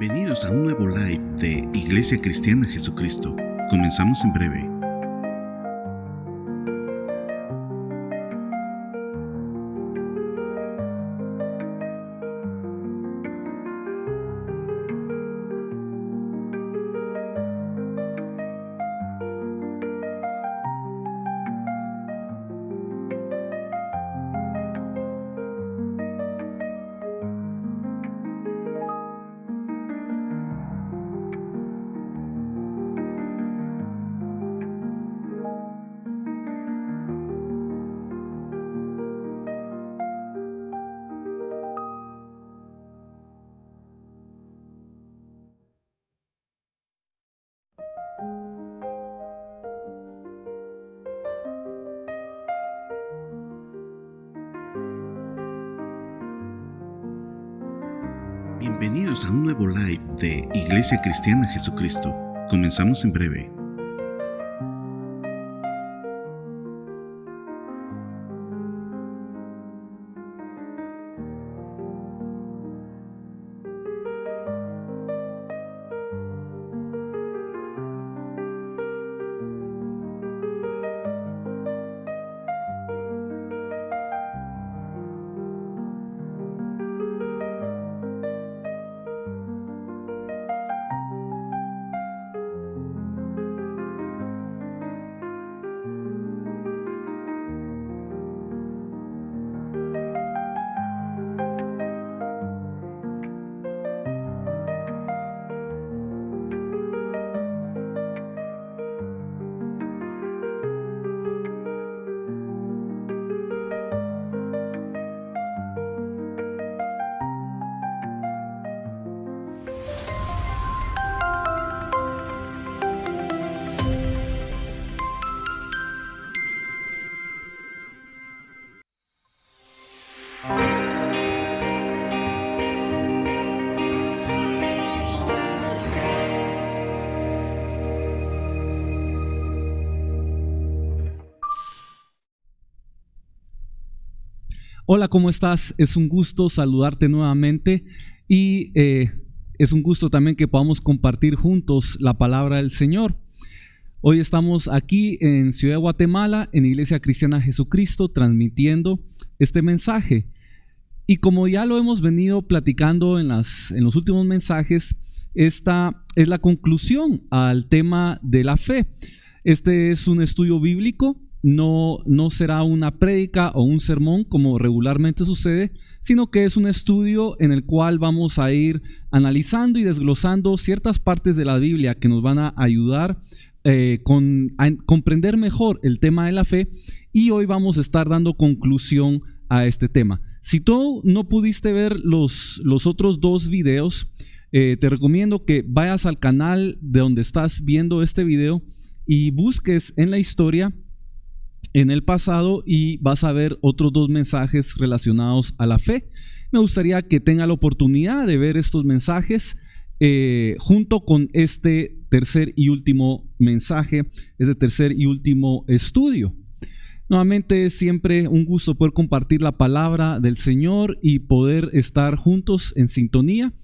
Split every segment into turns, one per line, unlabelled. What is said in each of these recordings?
Bienvenidos a un nuevo live de Iglesia Cristiana Jesucristo. Comenzamos en breve. Bienvenidos a un nuevo live de Iglesia Cristiana Jesucristo. Comenzamos en breve.
Hola, ¿cómo estás? Es un gusto saludarte nuevamente y es un gusto también que podamos compartir juntos la palabra del Señor. Hoy estamos aquí en Ciudad de Guatemala, en Iglesia Cristiana Jesucristo, transmitiendo este mensaje. Y como ya lo hemos venido platicando en los últimos mensajes, esta es la conclusión al tema de la fe. Este es un estudio bíblico. No será una prédica o un sermón como regularmente sucede, sino que es un estudio en el cual vamos a ir analizando y desglosando ciertas partes de la Biblia que nos van a ayudar a comprender mejor el tema de la fe, y hoy vamos a estar dando conclusión a este tema. Si tú no pudiste ver los otros dos videos, te recomiendo que vayas al canal de donde estás viendo este video y busques en la historia en el pasado y vas a ver otros dos mensajes relacionados a la fe. Me gustaría que tenga la oportunidad de ver estos mensajes junto con este tercer y último mensaje, este tercer y último estudio. Nuevamente es siempre un gusto poder compartir la palabra del Señor y poder estar juntos en sintonía,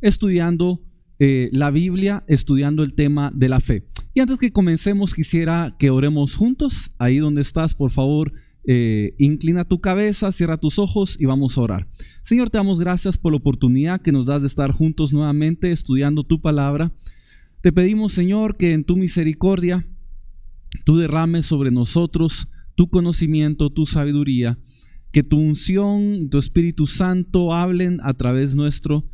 estudiando la Biblia, estudiando el tema de la fe. Y antes que comencemos, quisiera que oremos juntos. Ahí donde estás, por favor, inclina tu cabeza, cierra tus ojos y vamos a orar. Señor, te damos gracias por la oportunidad que nos das de estar juntos nuevamente estudiando tu palabra. Te pedimos, Señor, que en tu misericordia tú derrames sobre nosotros tu conocimiento, tu sabiduría, que tu unción, tu Espíritu Santo hablen a través nuestro,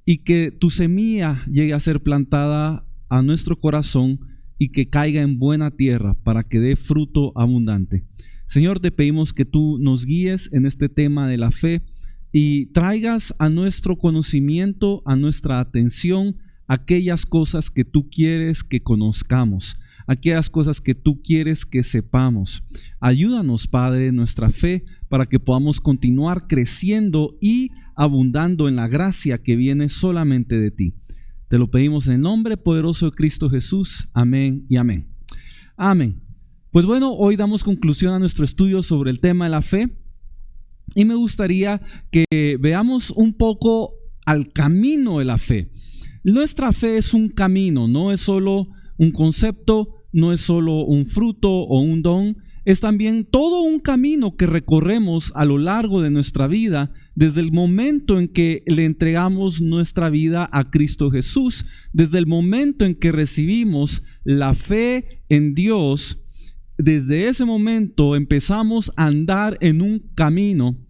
y que tu semilla llegue a ser plantada a nuestro corazón y que caiga en buena tierra para que dé fruto abundante. Señor, te pedimos que tú nos guíes en este tema de la fe y traigas a nuestro conocimiento, a nuestra atención, aquellas cosas que tú quieres que conozcamos, aquellas cosas que tú quieres que sepamos. Ayúdanos, Padre, en nuestra fe para que podamos continuar creciendo y abundando en la gracia que viene solamente de ti. Te lo pedimos en el nombre poderoso de Cristo Jesús. Amén y amén. Amén. Pues bueno, hoy damos conclusión a nuestro estudio sobre el tema de la fe y me gustaría que veamos un poco al camino de la fe. Nuestra fe es un camino, no es solo un concepto, no es solo un fruto o un don, es también todo un camino que recorremos a lo largo de nuestra vida, desde el momento en que le entregamos nuestra vida a Cristo Jesús, desde el momento en que recibimos la fe en Dios. Desde ese momento empezamos a andar en un camino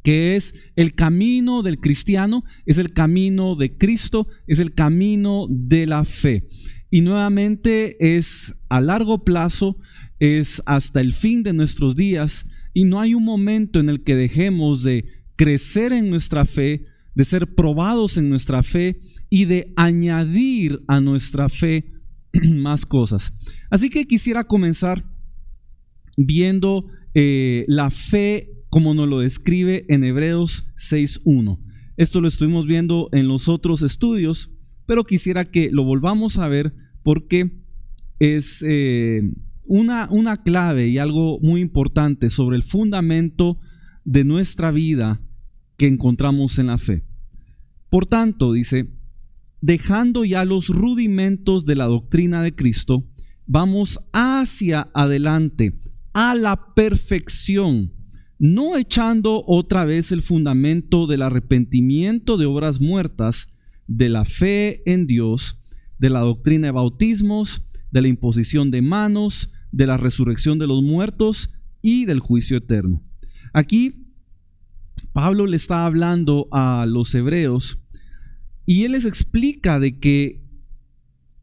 que es el camino del cristiano, es el camino de Cristo, es el camino de la fe. Y nuevamente es a largo plazo, es hasta el fin de nuestros días, y no hay un momento en el que dejemos de crecer en nuestra fe, de ser probados en nuestra fe y de añadir a nuestra fe más cosas. Así que quisiera comenzar viendo la fe como nos lo describe en Hebreos 6:1. Esto lo estuvimos viendo en los otros estudios, pero quisiera que lo volvamos a ver porque es una clave y algo muy importante sobre el fundamento de nuestra vida que encontramos en la fe. Por tanto, dice, dejando ya los rudimentos de la doctrina de Cristo, vamos hacia adelante a la perfección, no echando otra vez el fundamento del arrepentimiento de obras muertas, de la fe en Dios, de la doctrina de bautismos, de la imposición de manos, de la resurrección de los muertos y del juicio eterno. Aquí Pablo le está hablando a los hebreos y él les explica de que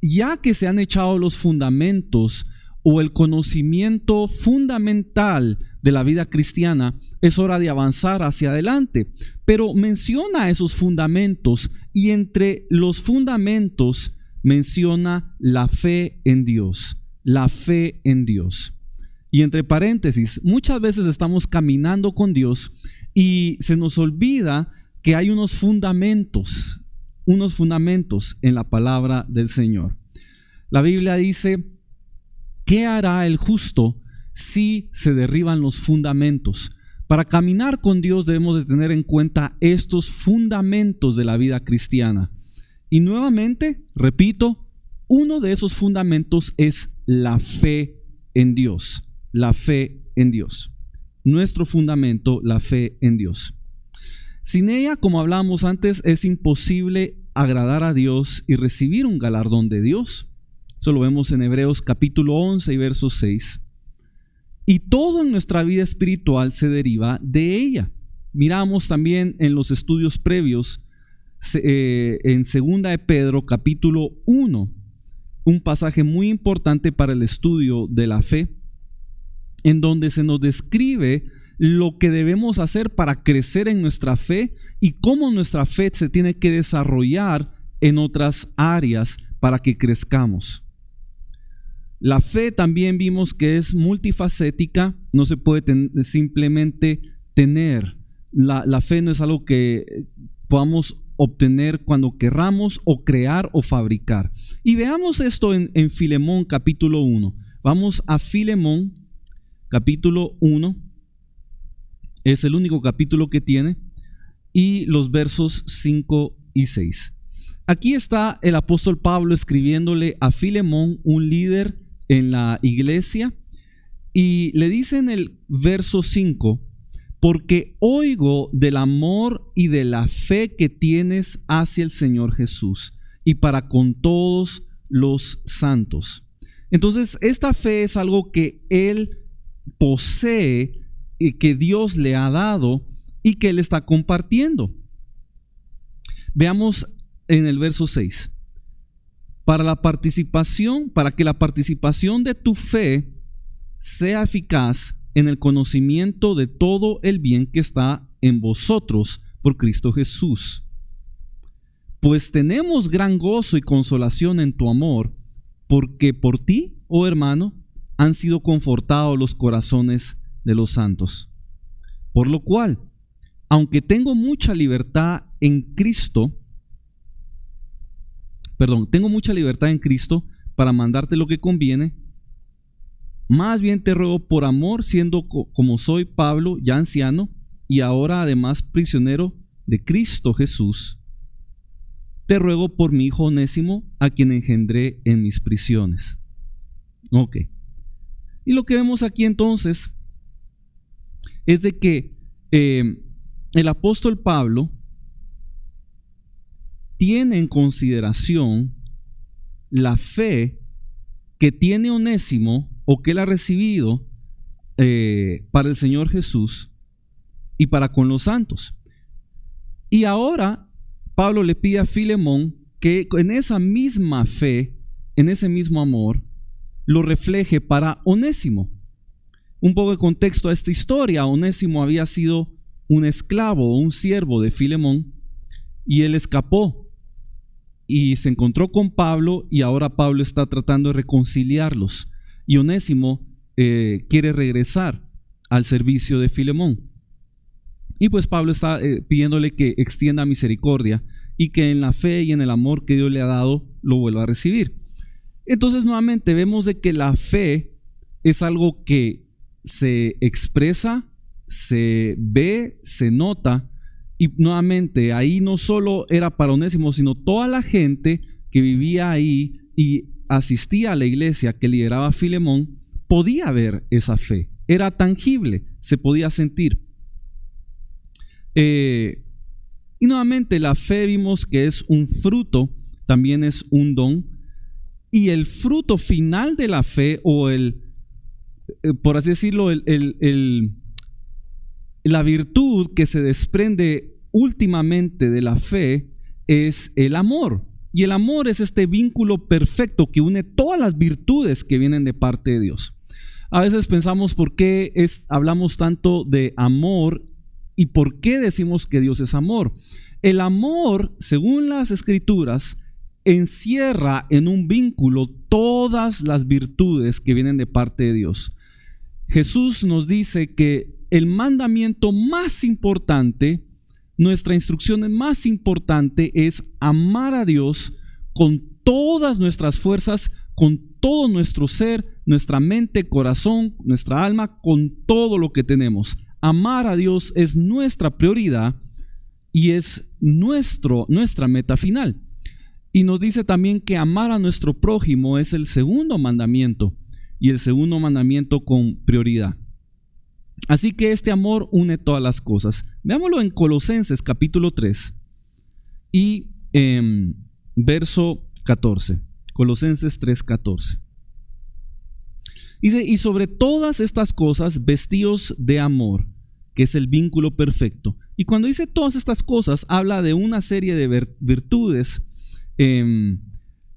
ya que se han echado los fundamentos o el conocimiento fundamental de la vida cristiana, es hora de avanzar hacia adelante. Pero menciona esos fundamentos y entre los fundamentos menciona la fe en Dios, la fe en Dios. Y entre paréntesis, muchas veces estamos caminando con Dios y se nos olvida que hay unos fundamentos en la palabra del Señor. La Biblia dice, ¿qué hará el justo si se derriban los fundamentos? Para caminar con Dios debemos de tener en cuenta estos fundamentos de la vida cristiana. Y nuevamente, repito, uno de esos fundamentos es la fe en Dios. La fe en Dios. Nuestro fundamento, la fe en Dios. Sin ella, como hablábamos antes, es imposible agradar a Dios y recibir un galardón de Dios. Eso lo vemos en Hebreos capítulo 11 y verso 6. Y todo en nuestra vida espiritual se deriva de ella. Miramos también en los estudios previos, en 2 de Pedro capítulo 1, un pasaje muy importante para el estudio de la fe, en donde se nos describe lo que debemos hacer para crecer en nuestra fe y cómo nuestra fe se tiene que desarrollar en otras áreas para que crezcamos. La fe también vimos que es multifacética, no se puede simplemente tener. La fe no es algo que podamos obtener cuando querramos o crear o fabricar. Y veamos esto en Filemón capítulo 1. Vamos a Filemón capítulo 1. Es el único capítulo que tiene. Y los versos 5 y 6. Aquí está el apóstol Pablo escribiéndole a Filemón, un líder en la iglesia, y le dice en el verso 5: porque oigo del amor y de la fe que tienes hacia el Señor Jesús y para con todos los santos. Entonces, esta fe es algo que él posee y que Dios le ha dado y que él está compartiendo. Veamos en el verso 6. Para que la participación de tu fe sea eficaz en el conocimiento de todo el bien que está en vosotros por Cristo Jesús. Pues tenemos gran gozo y consolación en tu amor, porque por ti, oh hermano, han sido confortados los corazones de los santos. Por lo cual, aunque tengo mucha libertad en Cristo para mandarte lo que conviene, más bien te ruego por amor, siendo como soy Pablo, ya anciano, y ahora además prisionero de Cristo Jesús, te ruego por mi hijo Onésimo, a quien engendré en mis prisiones. Ok. Y lo que vemos aquí entonces es de que el apóstol Pablo tiene en consideración la fe que tiene Onésimo o que él ha recibido para el Señor Jesús y para con los santos. Y ahora Pablo le pide a Filemón que en esa misma fe, en ese mismo amor, lo refleje para Onésimo. Un poco de contexto a esta historia: Onésimo había sido un esclavo o un siervo de Filemón y él escapó y se encontró con Pablo, y ahora Pablo está tratando de reconciliarlos, y Onésimo quiere regresar al servicio de Filemón. Y pues Pablo está pidiéndole que extienda misericordia y que en la fe y en el amor que Dios le ha dado lo vuelva a recibir. Entonces nuevamente vemos de que la fe es algo que se expresa, se ve, se nota. Y nuevamente ahí no solo era para Onésimo, sino toda la gente que vivía ahí y asistía a la iglesia que lideraba Filemón podía ver esa fe. Era tangible, se podía sentir. Y nuevamente la fe vimos que es un fruto, también es un don. Y el fruto final de la fe, o por así decirlo, la virtud que se desprende últimamente de la fe, es el amor. Y el amor es este vínculo perfecto que une todas las virtudes que vienen de parte de Dios. A veces pensamos por qué hablamos tanto de amor y por qué decimos que Dios es amor. El amor, según las Escrituras, encierra en un vínculo todas las virtudes que vienen de parte de Dios. Jesús nos dice que el mandamiento más importante, nuestra instrucción más importante, es amar a Dios con todas nuestras fuerzas, con todo nuestro ser, nuestra mente, corazón, nuestra alma, con todo lo que tenemos. Amar a Dios es nuestra prioridad y es nuestra meta final. Y nos dice también que amar a nuestro prójimo es el segundo mandamiento, y el segundo mandamiento con prioridad. Así que este amor une todas las cosas. Veámoslo en Colosenses capítulo 3 y verso 14. Colosenses 3:14. Dice: y sobre todas estas cosas vestíos de amor, que es el vínculo perfecto. Y cuando dice todas estas cosas, habla de una serie de virtudes.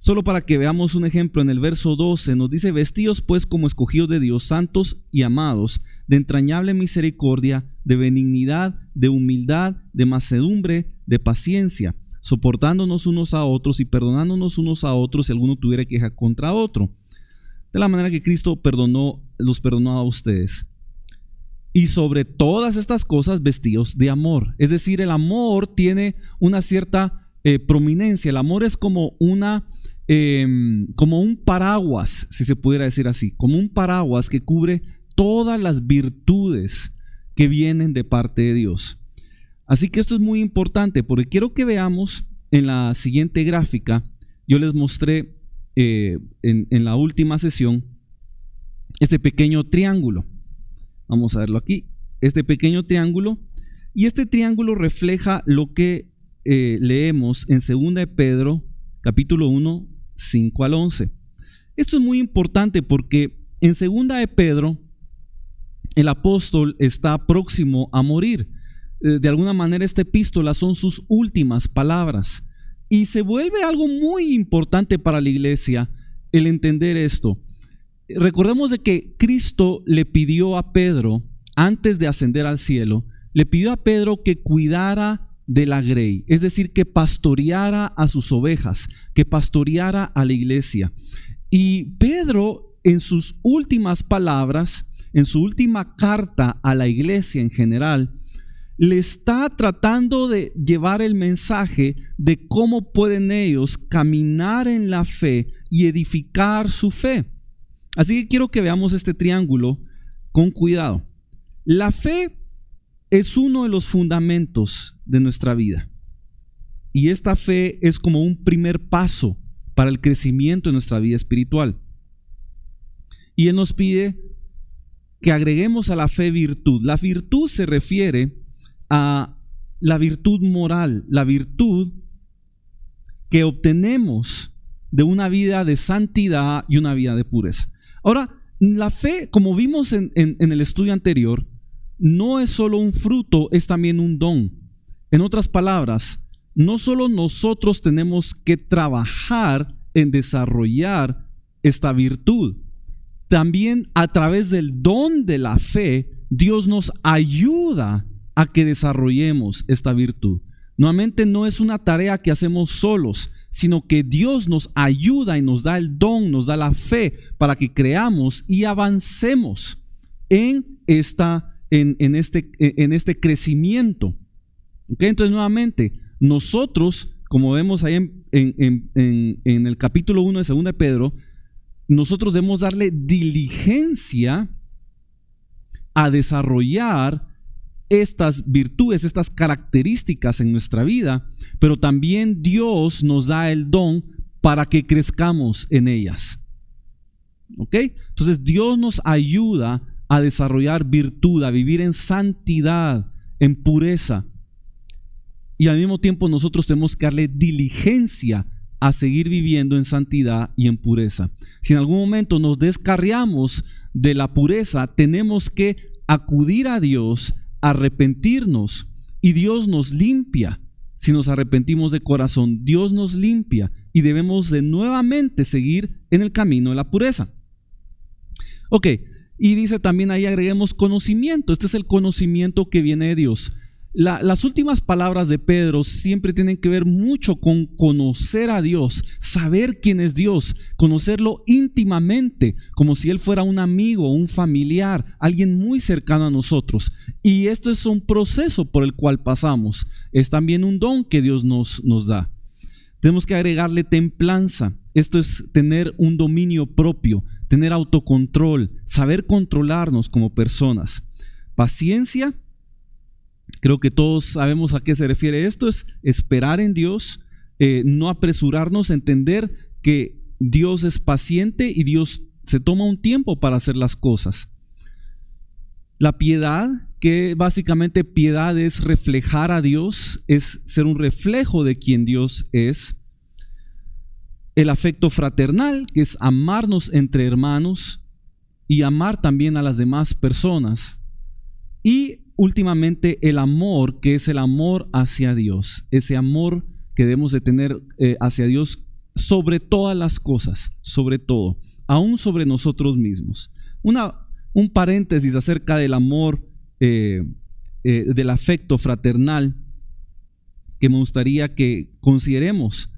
Solo para que veamos un ejemplo, en el verso 12 nos dice: vestíos pues como escogidos de Dios, santos y amados, de entrañable misericordia, de benignidad, de humildad, de mansedumbre, de paciencia, soportándonos unos a otros y perdonándonos unos a otros si alguno tuviera queja contra otro, de la manera que Cristo los perdonó a ustedes. Y sobre todas estas cosas vestíos de amor. Es decir, el amor tiene una cierta prominencia. El amor es como un paraguas, si se pudiera decir así, como un paraguas que cubre todas las virtudes que vienen de parte de Dios. Así que esto es muy importante, porque quiero que veamos en la siguiente gráfica. Yo les mostré en la última sesión este pequeño triángulo. Vamos a verlo aquí, este pequeño triángulo, y este triángulo refleja lo que leemos en 2 de Pedro capítulo 1, 5 al 11. Esto es muy importante porque en 2 de Pedro el apóstol está próximo a morir. De alguna manera esta epístola son sus últimas palabras, y se vuelve algo muy importante para la iglesia el entender esto. Recordemos de que Cristo le pidió a Pedro, antes de ascender al cielo, le pidió a Pedro que cuidara de la grey, es decir, que pastoreara a sus ovejas, que pastoreara a la iglesia. Y Pedro, en sus últimas palabras, en su última carta a la iglesia en general, le está tratando de llevar el mensaje de cómo pueden ellos caminar en la fe y edificar su fe. Así que quiero que veamos este triángulo con cuidado. La fe es uno de los fundamentos de nuestra vida. y esta fe es como un primer paso para el crecimiento en nuestra vida espiritual. Y Él nos pide que agreguemos a la fe virtud. La virtud se refiere a la virtud moral, la virtud que obtenemos de una vida de santidad y una vida de pureza. Ahora, la fe, como vimos en el estudio anterior, no es solo un fruto, es también un don. En otras palabras, no solo nosotros tenemos que trabajar en desarrollar esta virtud, también a través del don de la fe, Dios nos ayuda a que desarrollemos esta virtud. Nuevamente, no es una tarea que hacemos solos, sino que Dios nos ayuda y nos da el don, nos da la fe para que creamos y avancemos en este crecimiento. ¿Okay? Entonces, nuevamente, nosotros, como vemos ahí en el capítulo 1 de 2 de Pedro, nosotros debemos darle diligencia a desarrollar estas virtudes, estas características en nuestra vida, pero también Dios nos da el don para que crezcamos en ellas. ¿Ok? Entonces Dios nos ayuda a desarrollar virtud, a vivir en santidad, en pureza, y al mismo tiempo nosotros tenemos que darle diligencia a seguir viviendo en santidad y en pureza. Si en algún momento nos descarriamos de la pureza, tenemos que acudir a Dios, arrepentirnos, y Dios nos limpia. Si nos arrepentimos de corazón, Dios nos limpia y debemos de nuevamente seguir en el camino de la pureza. Ok, y dice también ahí agreguemos conocimiento. Este es el conocimiento que viene de Dios. Las últimas palabras de Pedro siempre tienen que ver mucho con conocer a Dios, saber quién es Dios, conocerlo íntimamente, como si Él fuera un amigo, un familiar, alguien muy cercano a nosotros. Y esto es un proceso por el cual pasamos. Es también un don que Dios nos da. Tenemos que agregarle templanza. Esto es tener un dominio propio, tener autocontrol, saber controlarnos como personas. Paciencia. Creo que todos sabemos a qué se refiere esto, es esperar en Dios, no apresurarnos, entender que Dios es paciente y Dios se toma un tiempo para hacer las cosas. La piedad, que básicamente piedad es reflejar a Dios, es ser un reflejo de quien Dios es. El afecto fraternal, que es amarnos entre hermanos y amar también a las demás personas. Y últimamente el amor, que es el amor hacia Dios, ese amor que debemos de tener hacia Dios sobre todas las cosas, sobre todo, aún sobre nosotros mismos. Un paréntesis acerca del amor, del afecto fraternal, que me gustaría que consideremos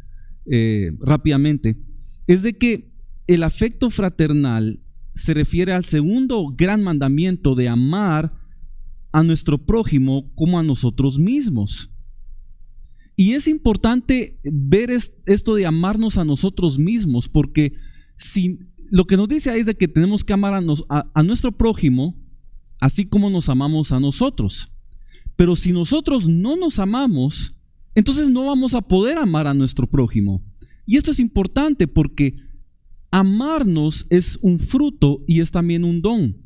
rápidamente, es de que el afecto fraternal se refiere al segundo gran mandamiento de amar a nuestro prójimo como a nosotros mismos. Y es importante ver esto de amarnos a nosotros mismos, porque lo que nos dice ahí es de que tenemos que amar a nuestro prójimo así como nos amamos a nosotros. Pero si nosotros no nos amamos, entonces no vamos a poder amar a nuestro prójimo. Y esto es importante porque amarnos es un fruto y es también un don.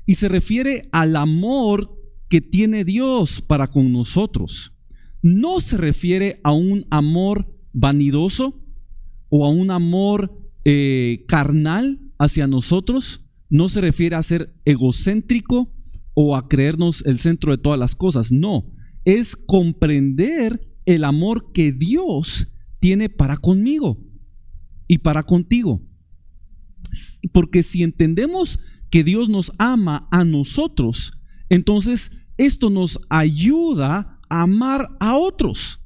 Y se refiere al amor que tiene Dios para con nosotros. No se refiere a un amor vanidoso o a un amor carnal hacia nosotros. No se refiere a ser egocéntrico o a creernos el centro de todas las cosas. No, es comprender el amor que Dios tiene para conmigo y para contigo. Porque si entendemos que Dios nos ama a nosotros, entonces esto nos ayuda a amar a otros.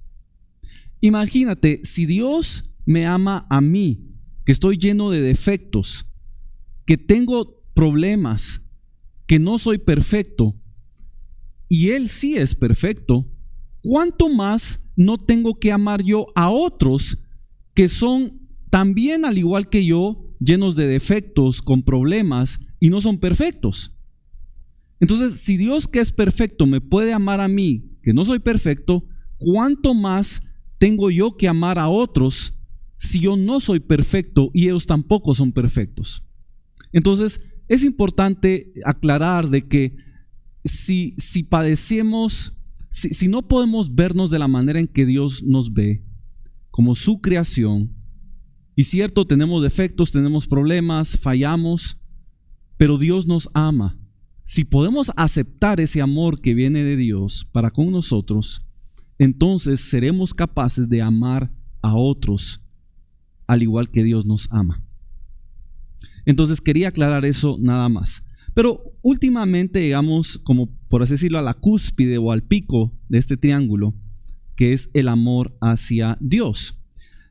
Imagínate, si Dios me ama a mí, que estoy lleno de defectos, que tengo problemas, que no soy perfecto, y Él sí es perfecto, ¿cuánto más no tengo que amar yo a otros que son también, al igual que yo, llenos de defectos, con problemas, y no son perfectos? Entonces, si Dios, que es perfecto, me puede amar a mí, que no soy perfecto, ¿cuánto más tengo yo que amar a otros si yo no soy perfecto y ellos tampoco son perfectos? Entonces, es importante aclarar de que si padecemos, si no podemos vernos de la manera en que Dios nos ve, como su creación, y cierto, tenemos defectos, tenemos problemas, fallamos, pero Dios nos ama. Si podemos aceptar ese amor que viene de Dios para con nosotros, entonces seremos capaces de amar a otros al igual que Dios nos ama. Entonces quería aclarar eso nada más. Pero últimamente llegamos, como por así decirlo, a la cúspide o al pico de este triángulo, que es el amor hacia Dios.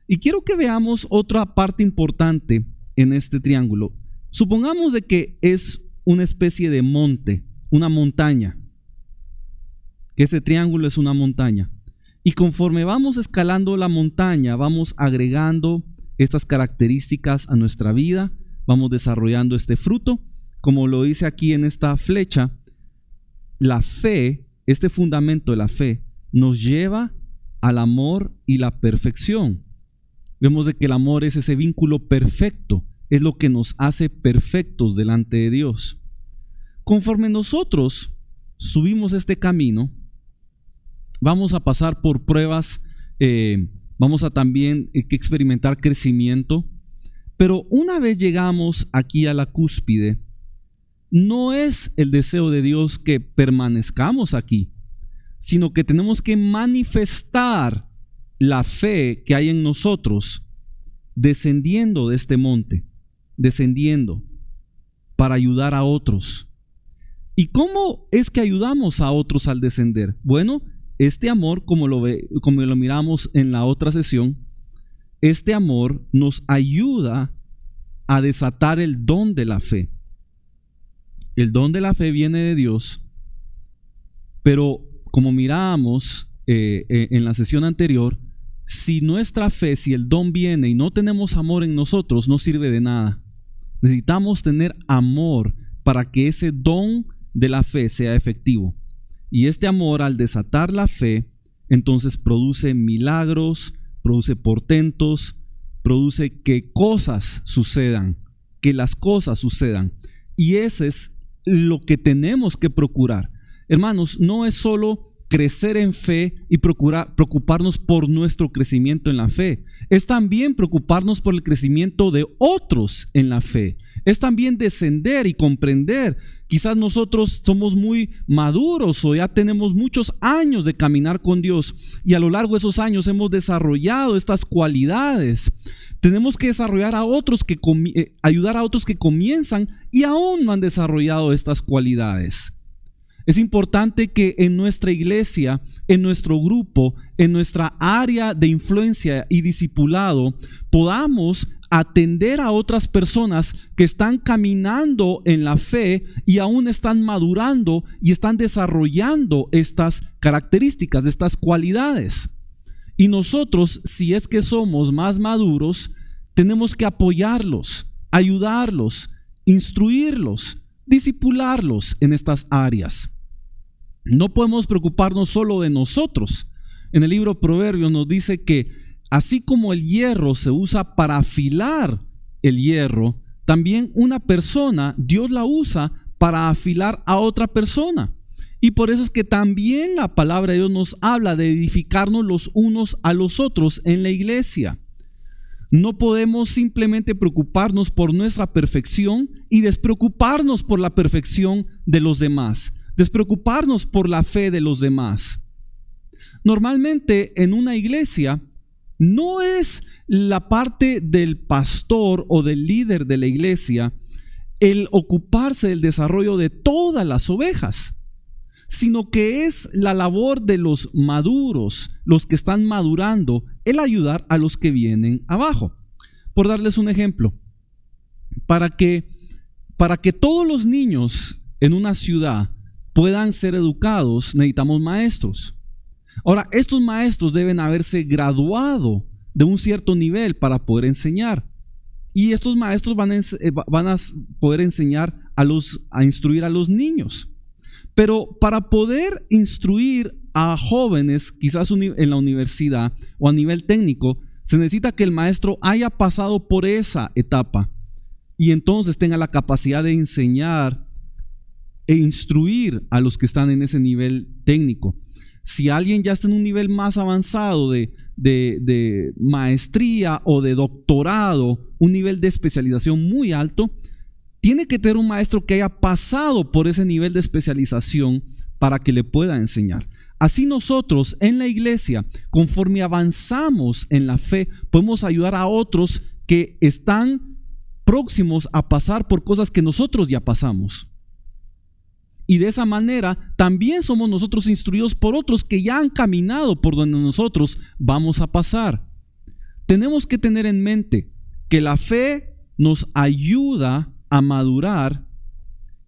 Y quiero que veamos otra parte importante en este triángulo. Supongamos de que es una especie de monte, una montaña, que ese triángulo es una montaña. Y conforme vamos escalando la montaña, vamos agregando estas características a nuestra vida, vamos desarrollando este fruto. Como lo dice aquí en esta flecha, la fe, este fundamento de la fe, nos lleva al amor y la perfección. Vemos de que el amor es ese vínculo perfecto, es lo que nos hace perfectos delante de Dios. Conforme nosotros subimos este camino, vamos a pasar por pruebas, vamos a también que experimentar crecimiento, pero una vez llegamos aquí a la cúspide, no es el deseo de Dios que permanezcamos aquí, sino que tenemos que manifestar la fe que hay en nosotros, descendiendo de este monte, descendiendo para ayudar a otros. ¿Y cómo es que ayudamos a otros al descender? Bueno, este amor, como lo miramos en la otra sesión, este amor nos ayuda a desatar el don de la fe. El don de la fe viene de Dios, pero como mirábamos en la sesión anterior, si nuestra fe, si el don viene y no tenemos amor en nosotros, no sirve de nada. Necesitamos tener amor para que ese don de la fe sea efectivo. Y este amor, al desatar la fe, entonces produce milagros, produce portentos, produce que cosas sucedan, que las cosas sucedan. Y ese es lo que tenemos que procurar. Hermanos, no es solo crecer en fe y preocuparnos por nuestro crecimiento en la fe. Es también preocuparnos por el crecimiento de otros en la fe. Es también descender y comprender. Quizás nosotros somos muy maduros o ya tenemos muchos años de caminar con Dios y a lo largo de esos años hemos desarrollado estas cualidades. Tenemos que desarrollar a otros ayudar a otros que comienzan y aún no han desarrollado estas cualidades. Es importante que en nuestra iglesia, en nuestro grupo, en nuestra área de influencia y discipulado, podamos atender a otras personas que están caminando en la fe y aún están madurando y están desarrollando estas características, estas cualidades. Y nosotros, si es que somos más maduros, tenemos que apoyarlos, ayudarlos, instruirlos, discipularlos en estas áreas. No podemos preocuparnos solo de nosotros. En el libro Proverbios nos dice que así como el hierro se usa para afilar el hierro, también una persona, Dios la usa para afilar a otra persona. Y por eso es que también la palabra de Dios nos habla de edificarnos los unos a los otros en la iglesia. No podemos simplemente preocuparnos por nuestra perfección y despreocuparnos por la perfección de los demás, despreocuparnos por la fe de los demás. Normalmente en una iglesia no es la parte del pastor o del líder de la iglesia el ocuparse del desarrollo de todas las ovejas, sino que es la labor de los maduros, los que están madurando, el ayudar a los que vienen abajo. Por darles un ejemplo, para que todos los niños en una ciudad puedan ser educados, necesitamos maestros. Ahora, estos maestros deben haberse graduado de un cierto nivel para poder enseñar. Y estos maestros van a poder enseñar a instruir a los niños. Pero para poder instruir a jóvenes, quizás en la universidad o a nivel técnico, se necesita que el maestro haya pasado por esa etapa y entonces tenga la capacidad de enseñar e instruir a los que están en ese nivel técnico. Si alguien ya está en un nivel más avanzado de maestría o de doctorado, un nivel de especialización muy alto, tiene que tener un maestro que haya pasado por ese nivel de especialización para que le pueda enseñar. Así nosotros en la iglesia, conforme avanzamos en la fe, podemos ayudar a otros que están próximos a pasar por cosas que nosotros ya pasamos. Y de esa manera también somos nosotros instruidos por otros que ya han caminado por donde nosotros vamos a pasar. Tenemos que tener en mente que la fe nos ayuda a madurar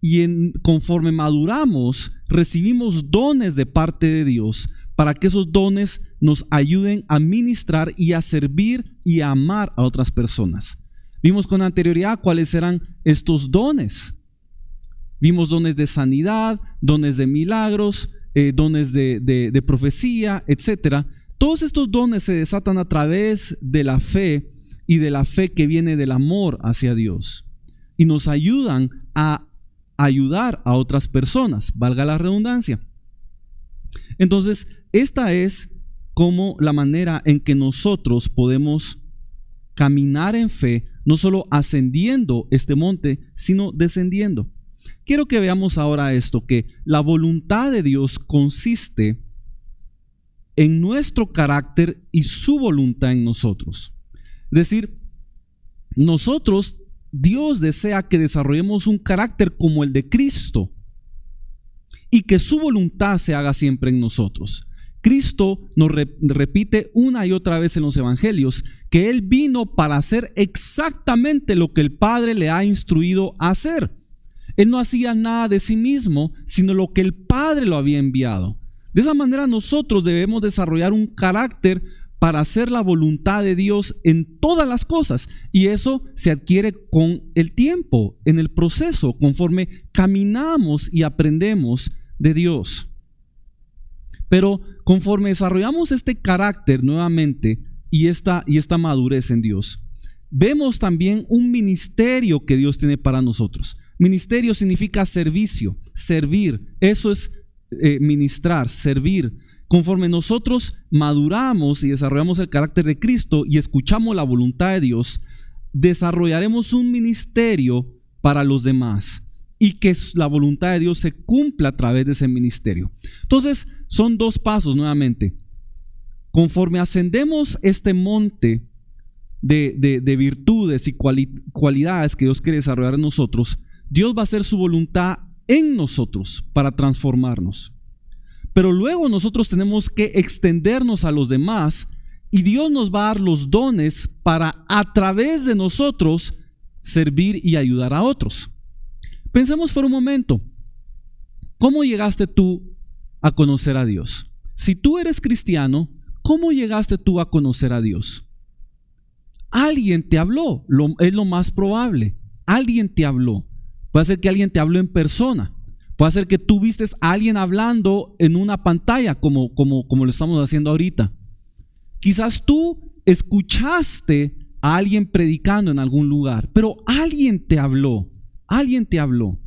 y conforme maduramos recibimos dones de parte de Dios para que esos dones nos ayuden a ministrar y a servir y a amar a otras personas. Vimos con anterioridad cuáles eran estos dones. Vimos dones de sanidad, dones de milagros, dones de profecía, etc. Todos estos dones se desatan a través de la fe y de la fe que viene del amor hacia Dios y nos ayudan a ayudar a otras personas, valga la redundancia. Entonces, esta es como la manera en que nosotros podemos caminar en fe, no solo ascendiendo este monte, sino descendiendo. Quiero que veamos ahora esto, que la voluntad de Dios consiste en nuestro carácter y su voluntad en nosotros. Es decir, Dios desea que desarrollemos un carácter como el de Cristo y que su voluntad se haga siempre en nosotros. Cristo nos repite una y otra vez en los evangelios que Él vino para hacer exactamente lo que el Padre le ha instruido a hacer. Él no hacía nada de sí mismo, sino lo que el Padre lo había enviado. De esa manera nosotros debemos desarrollar un carácter para hacer la voluntad de Dios en todas las cosas. Y eso se adquiere con el tiempo, en el proceso, conforme caminamos y aprendemos de Dios. Pero conforme desarrollamos este carácter nuevamente y esta madurez en Dios, vemos también un ministerio que Dios tiene para nosotros. Ministerio significa servicio, servir. Eso es ministrar, servir. Conforme nosotros maduramos y desarrollamos el carácter de Cristo y escuchamos la voluntad de Dios, desarrollaremos un ministerio para los demás y que la voluntad de Dios se cumpla a través de ese ministerio. Entonces, son dos pasos nuevamente. Conforme ascendemos este monte de virtudes y cualidades que Dios quiere desarrollar en nosotros, Dios va a hacer su voluntad en nosotros para transformarnos. Pero luego nosotros tenemos que extendernos a los demás y Dios nos va a dar los dones para a través de nosotros servir y ayudar a otros. Pensemos por un momento, ¿cómo llegaste tú a conocer a Dios? Si tú eres cristiano, ¿cómo llegaste tú a conocer a Dios? Alguien te habló, es lo más probable. Alguien te habló. Puede ser que alguien te habló en persona. Puede ser que tú vistes a alguien hablando en una pantalla como lo estamos haciendo ahorita. Quizás tú escuchaste a alguien predicando en algún lugar, pero alguien te habló. Alguien te habló.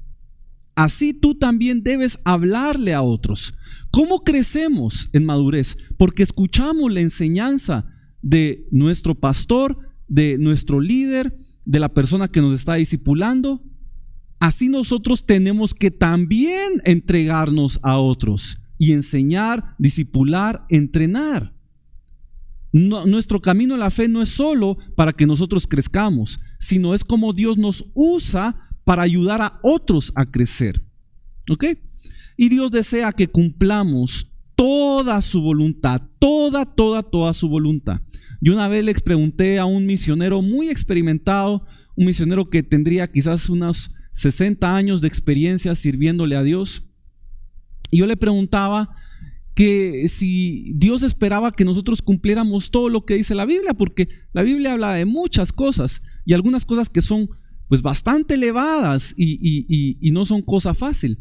Así tú también debes hablarle a otros. ¿Cómo crecemos en madurez? Porque escuchamos la enseñanza de nuestro pastor, de nuestro líder, de la persona que nos está discipulando. Así nosotros tenemos que también entregarnos a otros y enseñar, discipular, entrenar. Nuestro camino en la fe no es solo para que nosotros crezcamos, sino es como Dios nos usa para ayudar a otros a crecer. ¿Ok? Y Dios desea que cumplamos toda su voluntad, toda su voluntad. Yo una vez les pregunté a un misionero muy experimentado, un misionero que tendría quizás unos 60 años de experiencia sirviéndole a Dios, y yo le preguntaba que si Dios esperaba que nosotros cumpliéramos todo lo que dice la Biblia, porque la Biblia habla de muchas cosas y algunas cosas que son pues bastante elevadas y no son cosa fácil.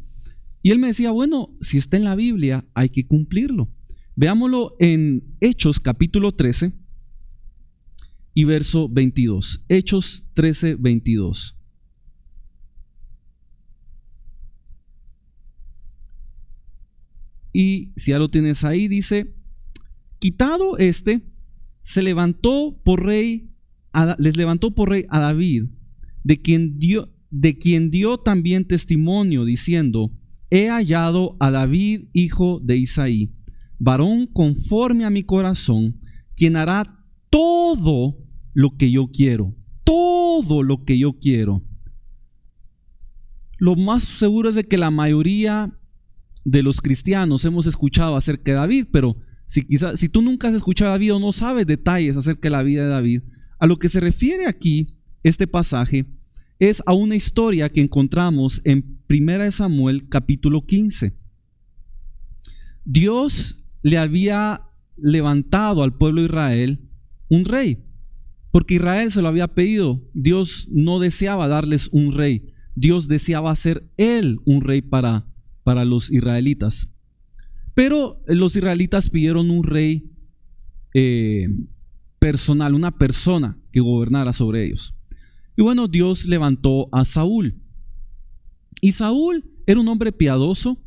Y él me decía, bueno, si está en la Biblia, hay que cumplirlo. Veámoslo en Hechos capítulo 13 y verso 22. Hechos 13, 22. Y si ya lo tienes ahí, dice: quitado se levantó por rey, les levantó por rey a David, de quien dio también testimonio, diciendo: he hallado a David, hijo de Isaí, varón conforme a mi corazón, quien hará todo lo que yo quiero. Todo lo que yo quiero. Lo más seguro es de que la mayoría de los cristianos hemos escuchado acerca de David, pero si tú nunca has escuchado a David o no sabes detalles acerca de la vida de David, a lo que se refiere aquí este pasaje es a una historia que encontramos en 1 Samuel capítulo 15. Dios le había levantado al pueblo de Israel un rey, porque Israel se lo había pedido. Dios no deseaba darles un rey, Dios deseaba ser él un rey para los israelitas. Pero los israelitas pidieron un rey personal, una persona que gobernara sobre ellos. Y bueno, Dios levantó a Saúl. Y Saúl era un hombre piadoso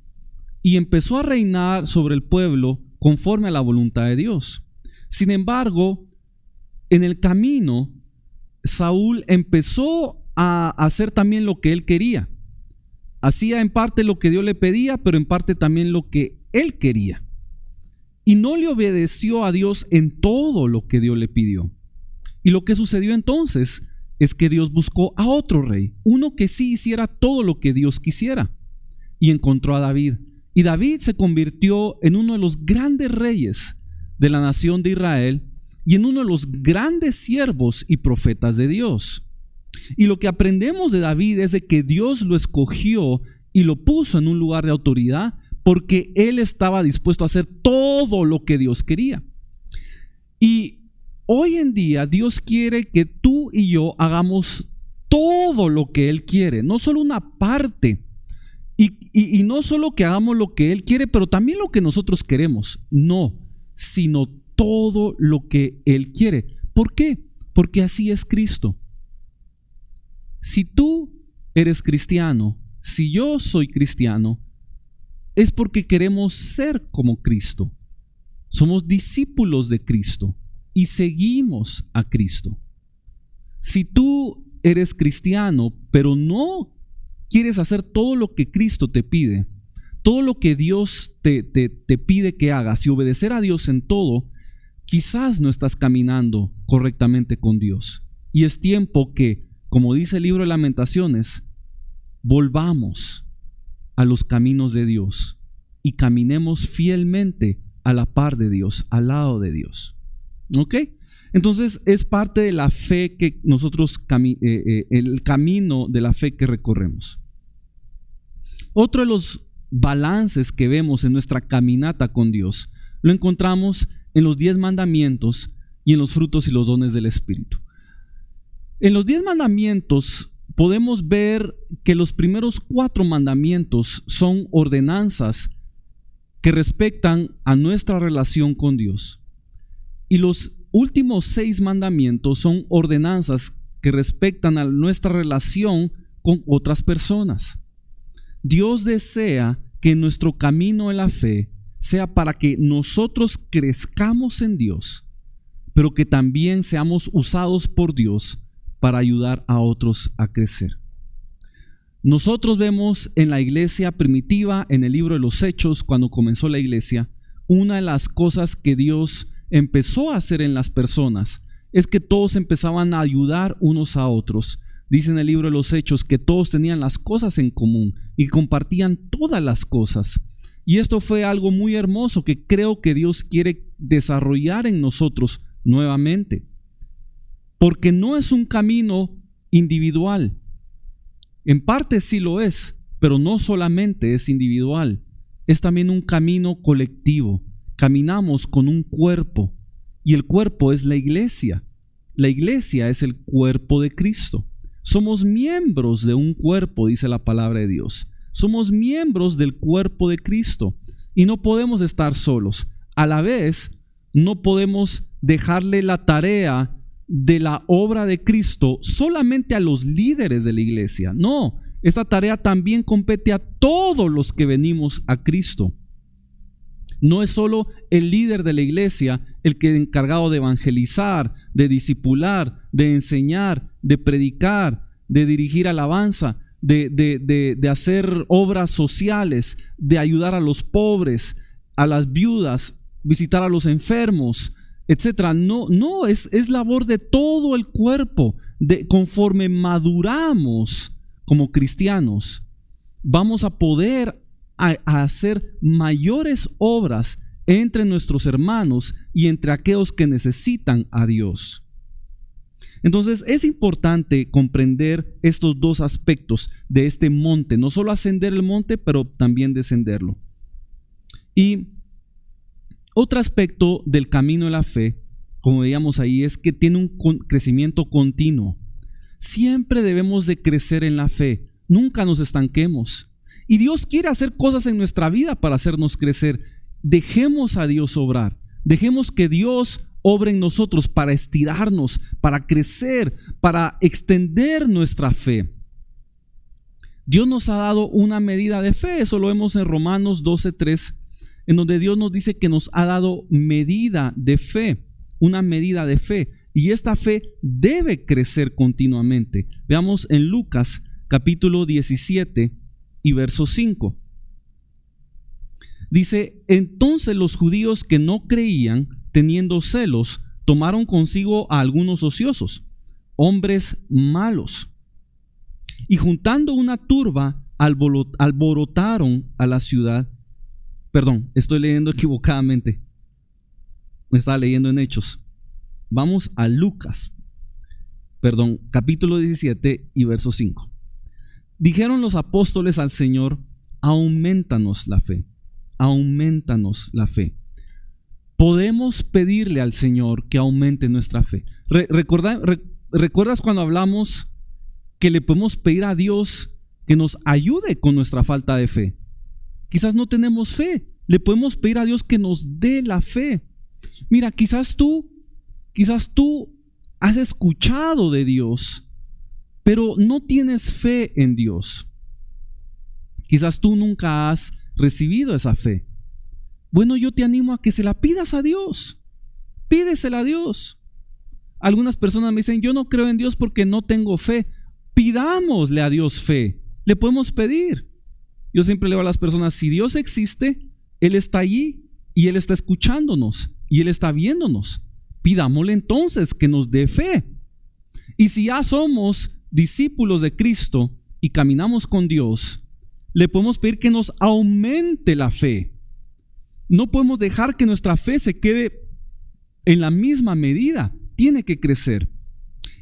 y empezó a reinar sobre el pueblo conforme a la voluntad de Dios. Sin embargo, en el camino, Saúl empezó a hacer también lo que él quería. Hacía en parte lo que Dios le pedía, pero en parte también lo que él quería. Y no le obedeció a Dios en todo lo que Dios le pidió. Y lo que sucedió entonces es que Dios buscó a otro rey, uno que sí hiciera todo lo que Dios quisiera. Y encontró a David. Y David se convirtió en uno de los grandes reyes de la nación de Israel y en uno de los grandes siervos y profetas de Dios. Y lo que aprendemos de David es de que Dios lo escogió y lo puso en un lugar de autoridad porque él estaba dispuesto a hacer todo lo que Dios quería. Y hoy en día Dios quiere que tú y yo hagamos todo lo que Él quiere, no solo una parte. Y no solo que hagamos lo que Él quiere, pero también lo que nosotros queremos. No, sino todo lo que Él quiere. ¿Por qué? Porque así es Cristo. Si tú eres cristiano, si yo soy cristiano, es porque queremos ser como Cristo. Somos discípulos de Cristo y seguimos a Cristo. Si tú eres cristiano, pero no quieres hacer todo lo que Cristo te pide, todo lo que Dios te pide que hagas y obedecer a Dios en todo, quizás no estás caminando correctamente con Dios. Y es tiempo que, como dice el libro de Lamentaciones, volvamos a los caminos de Dios y caminemos fielmente a la par de Dios, al lado de Dios. ¿Ok? Entonces es parte de la fe que nosotros, el camino de la fe que recorremos. Otro de los balances que vemos en nuestra caminata con Dios lo encontramos en los 10 mandamientos y en los frutos y los dones del Espíritu. En los 10 mandamientos podemos ver que los primeros 4 mandamientos son ordenanzas que respectan a nuestra relación con Dios. Y los últimos 6 mandamientos son ordenanzas que respectan a nuestra relación con otras personas. Dios desea que nuestro camino en la fe sea para que nosotros crezcamos en Dios, pero que también seamos usados por Dios para ayudar a otros a crecer. Nosotros vemos en la iglesia primitiva, en el libro de los Hechos, cuando comenzó la iglesia, una de las cosas que Dios empezó a hacer en las personas es que todos empezaban a ayudar unos a otros. Dice en el libro de los Hechos que todos tenían las cosas en común y compartían todas las cosas. Y esto fue algo muy hermoso que creo que Dios quiere desarrollar en nosotros nuevamente. Porque no es un camino individual. En parte sí lo es, pero no solamente es individual. Es también un camino colectivo. Caminamos con un cuerpo y el cuerpo es la iglesia. La iglesia es el cuerpo de Cristo. Somos miembros de un cuerpo, dice la palabra de Dios. Somos miembros del cuerpo de Cristo y no podemos estar solos. A la vez, no podemos dejarle la tarea de la obra de Cristo solamente a los líderes de la iglesia. No, esta tarea también compete a todos los que venimos a Cristo. No es solo el líder de la iglesia el que es encargado de evangelizar, de discipular, de enseñar, de predicar, de dirigir alabanza, de hacer obras sociales, de ayudar a los pobres, a las viudas, visitar a los enfermos, etcétera. No, es labor de todo el cuerpo. Conforme maduramos como cristianos, vamos a poder a hacer mayores obras entre nuestros hermanos y entre aquellos que necesitan a Dios. Entonces es importante comprender estos dos aspectos de este monte, no solo ascender el monte, pero también descenderlo. Y otro aspecto del camino de la fe, como veíamos ahí, es que tiene un crecimiento continuo. Siempre debemos de crecer en la fe, nunca nos estanquemos. Y Dios quiere hacer cosas en nuestra vida para hacernos crecer. Dejemos a Dios obrar, dejemos que Dios obre en nosotros para estirarnos, para crecer, para extender nuestra fe. Dios nos ha dado una medida de fe, eso lo vemos en Romanos 12:3, en donde Dios nos dice que nos ha dado medida de fe, una medida de fe, y esta fe debe crecer continuamente. Veamos en Lucas capítulo 17 y verso 5. Dice: entonces los judíos que no creían, teniendo celos, tomaron consigo a algunos ociosos, hombres malos, y juntando una turba, alborotaron a la ciudad. Perdón, estoy leyendo equivocadamente. Me estaba leyendo en Hechos. Vamos a Lucas, capítulo 17 y verso 5. Dijeron los apóstoles al Señor: aumentanos la fe, aumentanos la fe. Podemos pedirle al Señor que aumente nuestra fe. ¿Recuerdas cuando hablamos que le podemos pedir a Dios que nos ayude con nuestra falta de fe? Quizás no tenemos fe, le podemos pedir a Dios que nos dé la fe. Mira, quizás tú has escuchado de Dios, pero no tienes fe en Dios. Quizás tú nunca has recibido esa fe. Bueno, yo te animo a que se la pidas a Dios. Pídesela a Dios. Algunas personas me dicen: yo no creo en Dios porque no tengo fe. Pidámosle a Dios fe. Le podemos pedir. Yo siempre le digo a las personas: si Dios existe, Él está allí y Él está escuchándonos y Él está viéndonos. Pidámosle entonces que nos dé fe. Y si ya somos discípulos de Cristo y caminamos con Dios, le podemos pedir que nos aumente la fe. No podemos dejar que nuestra fe se quede en la misma medida, tiene que crecer.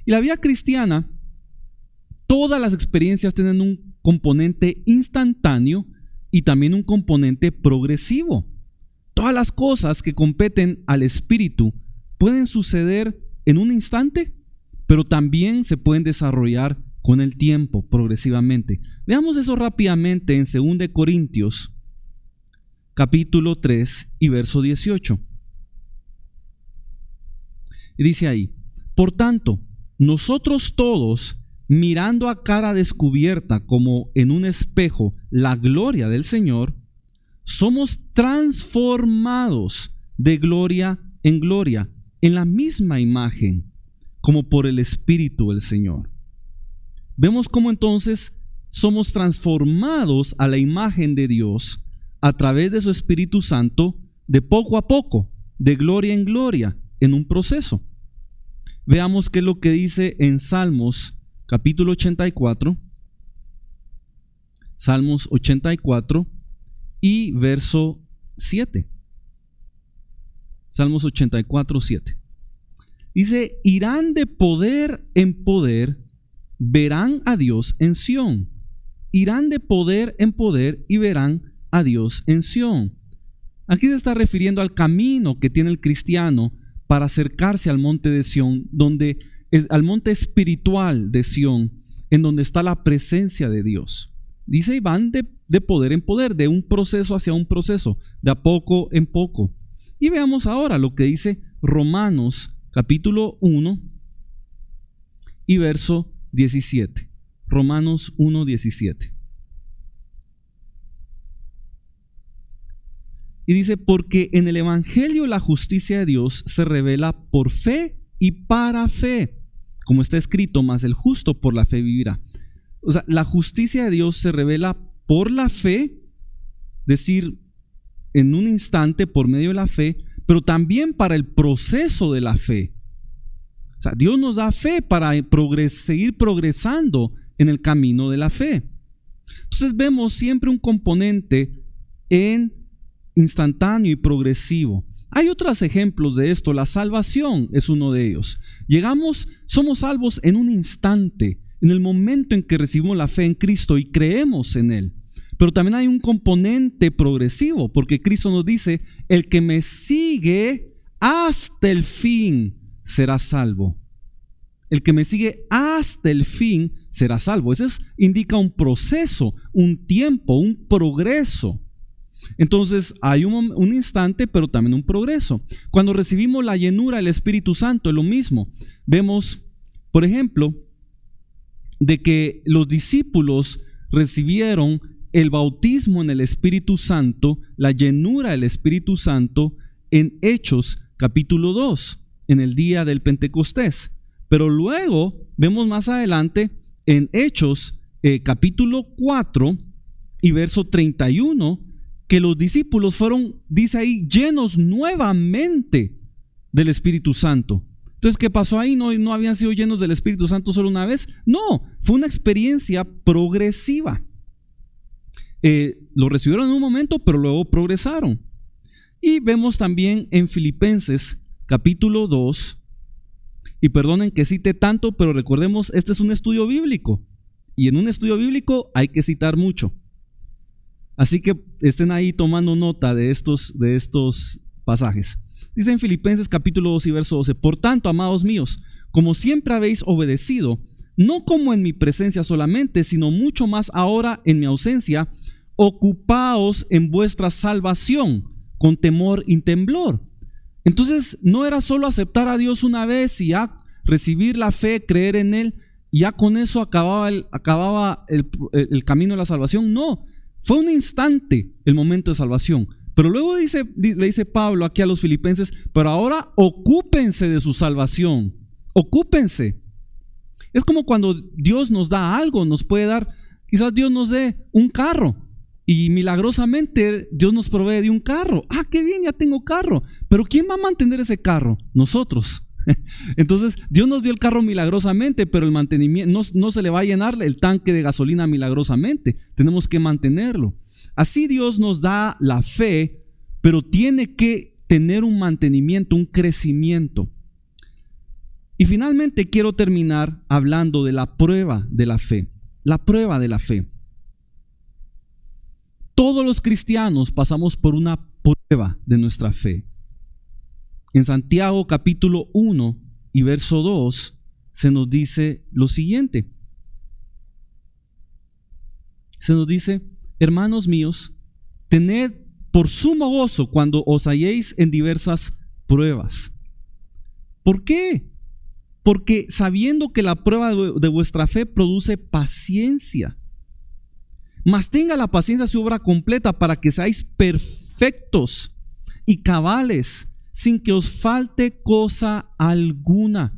Y la vida cristiana, todas las experiencias tienen un componente instantáneo y también un componente progresivo. Todas las cosas que competen al espíritu pueden suceder en un instante, pero también se pueden desarrollar con el tiempo, progresivamente. Veamos eso rápidamente en 2 Corintios capítulo 3 y verso 18. Y dice ahí: por tanto, nosotros todos, mirando a cara descubierta como en un espejo la gloria del Señor, somos transformados de gloria en gloria, en la misma imagen, como por el Espíritu del Señor. Vemos cómo entonces somos transformados a la imagen de Dios a través de su Espíritu Santo, de poco a poco, de gloria en gloria, en un proceso. Veamos qué es lo que dice en Salmos capítulo 84, Salmos 84 y verso 7. Salmos 84, 7. Dice: irán de poder en poder, verán a Dios en Sión. Irán de poder en poder y verán a Dios en Sión. Aquí se está refiriendo al camino que tiene el cristiano para acercarse al monte de Sión, al monte espiritual de Sión, en donde está la presencia de Dios. Dice: van de de poder en poder, de un proceso hacia un proceso, de a poco en poco. Y veamos ahora lo que dice Romanos capítulo 1 y verso 17. Romanos 1, 17. Y dice, porque en el Evangelio la justicia de Dios se revela por fe y para fe, como está escrito, mas el justo por la fe vivirá. O sea, la justicia de Dios se revela por la fe, es decir, en un instante por medio de la fe, pero también para el proceso de la fe. O sea, Dios nos da fe para seguir progresando en el camino de la fe. Entonces vemos siempre un componente en instantáneo y progresivo. Hay otros ejemplos de esto. La salvación es uno de ellos. Somos salvos en un instante, en el momento en que recibimos la fe en Cristo y creemos en Él. Pero también hay un componente progresivo, porque Cristo nos dice, el que me sigue hasta el fin será salvo. El que me sigue hasta el fin será salvo. Eso indica un proceso, un tiempo, un progreso. Entonces hay un instante, pero también un progreso. Cuando recibimos la llenura del Espíritu Santo es lo mismo. Vemos, por ejemplo, de que los discípulos recibieron el bautismo en el Espíritu Santo, la llenura del Espíritu Santo en Hechos capítulo 2, en el día del Pentecostés. Pero luego vemos más adelante en Hechos capítulo 4 y verso 31, que los discípulos fueron, dice ahí, llenos nuevamente del Espíritu Santo. Entonces, ¿qué pasó ahí? ¿No habían sido llenos del Espíritu Santo solo una vez? No, fue una experiencia progresiva. Lo recibieron en un momento, pero luego progresaron. Y vemos también en Filipenses capítulo 2, y perdonen que cite tanto, pero recordemos, este es un estudio bíblico, y en un estudio bíblico hay que citar mucho. Así que estén ahí tomando nota de estos pasajes. Dice en Filipenses capítulo 2 y verso 12, por tanto, amados míos, como siempre habéis obedecido, no como en mi presencia solamente, sino mucho más ahora en mi ausencia, ocupaos en vuestra salvación con temor y temblor. Entonces no era solo aceptar a Dios una vez y ya recibir la fe, creer en Él, y ya con eso acababa el camino de la salvación. No, fue un instante el momento de salvación. Pero luego le dice Pablo aquí a los filipenses, pero ahora ocúpense de su salvación, ocúpense. Es como cuando Dios nos da algo, nos puede dar, quizás Dios nos dé un carro y milagrosamente Dios nos provee de un carro. Ah, qué bien, ya tengo carro. Pero ¿quién va a mantener ese carro? Nosotros. Entonces Dios nos dio el carro milagrosamente, pero el mantenimiento no se le va a llenar el tanque de gasolina milagrosamente. Tenemos que mantenerlo. Así Dios nos da la fe, pero tiene que tener un mantenimiento, un crecimiento. Y finalmente quiero terminar hablando de la prueba de la fe. La prueba de la fe. Todos los cristianos pasamos por una prueba de nuestra fe. En Santiago capítulo 1 y verso 2 se nos dice lo siguiente. Se nos dice, hermanos míos, tened por sumo gozo cuando os halléis en diversas pruebas. ¿Por qué? Porque sabiendo que la prueba de vuestra fe produce paciencia, mas tenga la paciencia su obra completa para que seáis perfectos y cabales, sin que os falte cosa alguna.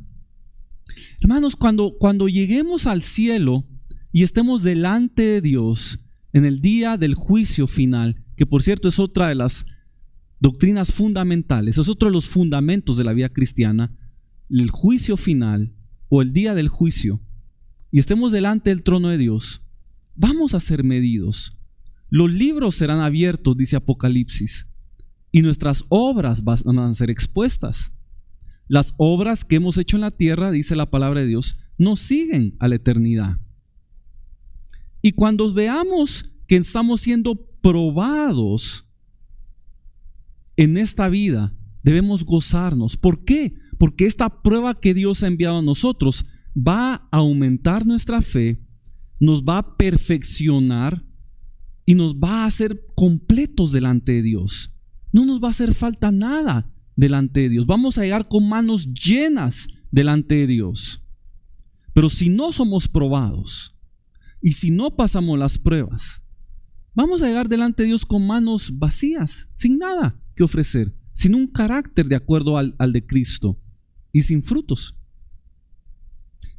Hermanos, cuando lleguemos al cielo y estemos delante de Dios en el día del juicio final, que por cierto es otra de las doctrinas fundamentales, es otro de los fundamentos de la vida cristiana, el juicio final o el día del juicio, y estemos delante del trono de Dios, vamos a ser medidos. Los libros serán abiertos, dice Apocalipsis, y nuestras obras van a ser expuestas. Las obras que hemos hecho en la tierra, dice la palabra de Dios, nos siguen a la eternidad. Y cuando veamos que estamos siendo probados en esta vida, debemos gozarnos. ¿Por qué? Porque esta prueba que Dios ha enviado a nosotros va a aumentar nuestra fe, nos va a perfeccionar y nos va a hacer completos delante de Dios. No nos va a hacer falta nada delante de Dios. Vamos a llegar con manos llenas delante de Dios. Pero si no somos probados y si no pasamos las pruebas, vamos a llegar delante de Dios con manos vacías, sin nada que ofrecer, sin un carácter de acuerdo al de Cristo y sin frutos.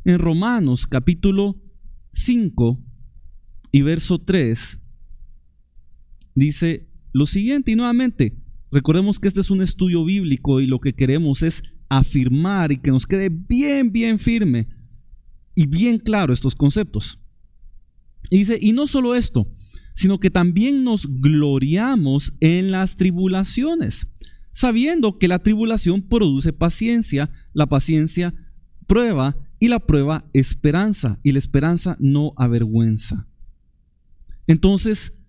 En Romanos capítulo 5 y verso 3 dice lo siguiente, y nuevamente recordemos que este es un estudio bíblico y lo que queremos es afirmar y que nos quede bien firme y bien claro estos conceptos. Y dice, y no solo esto, sino que también nos gloriamos en las tribulaciones, sabiendo que la tribulación produce paciencia, la paciencia prueba, y la prueba esperanza, y la esperanza no avergüenza. Entonces,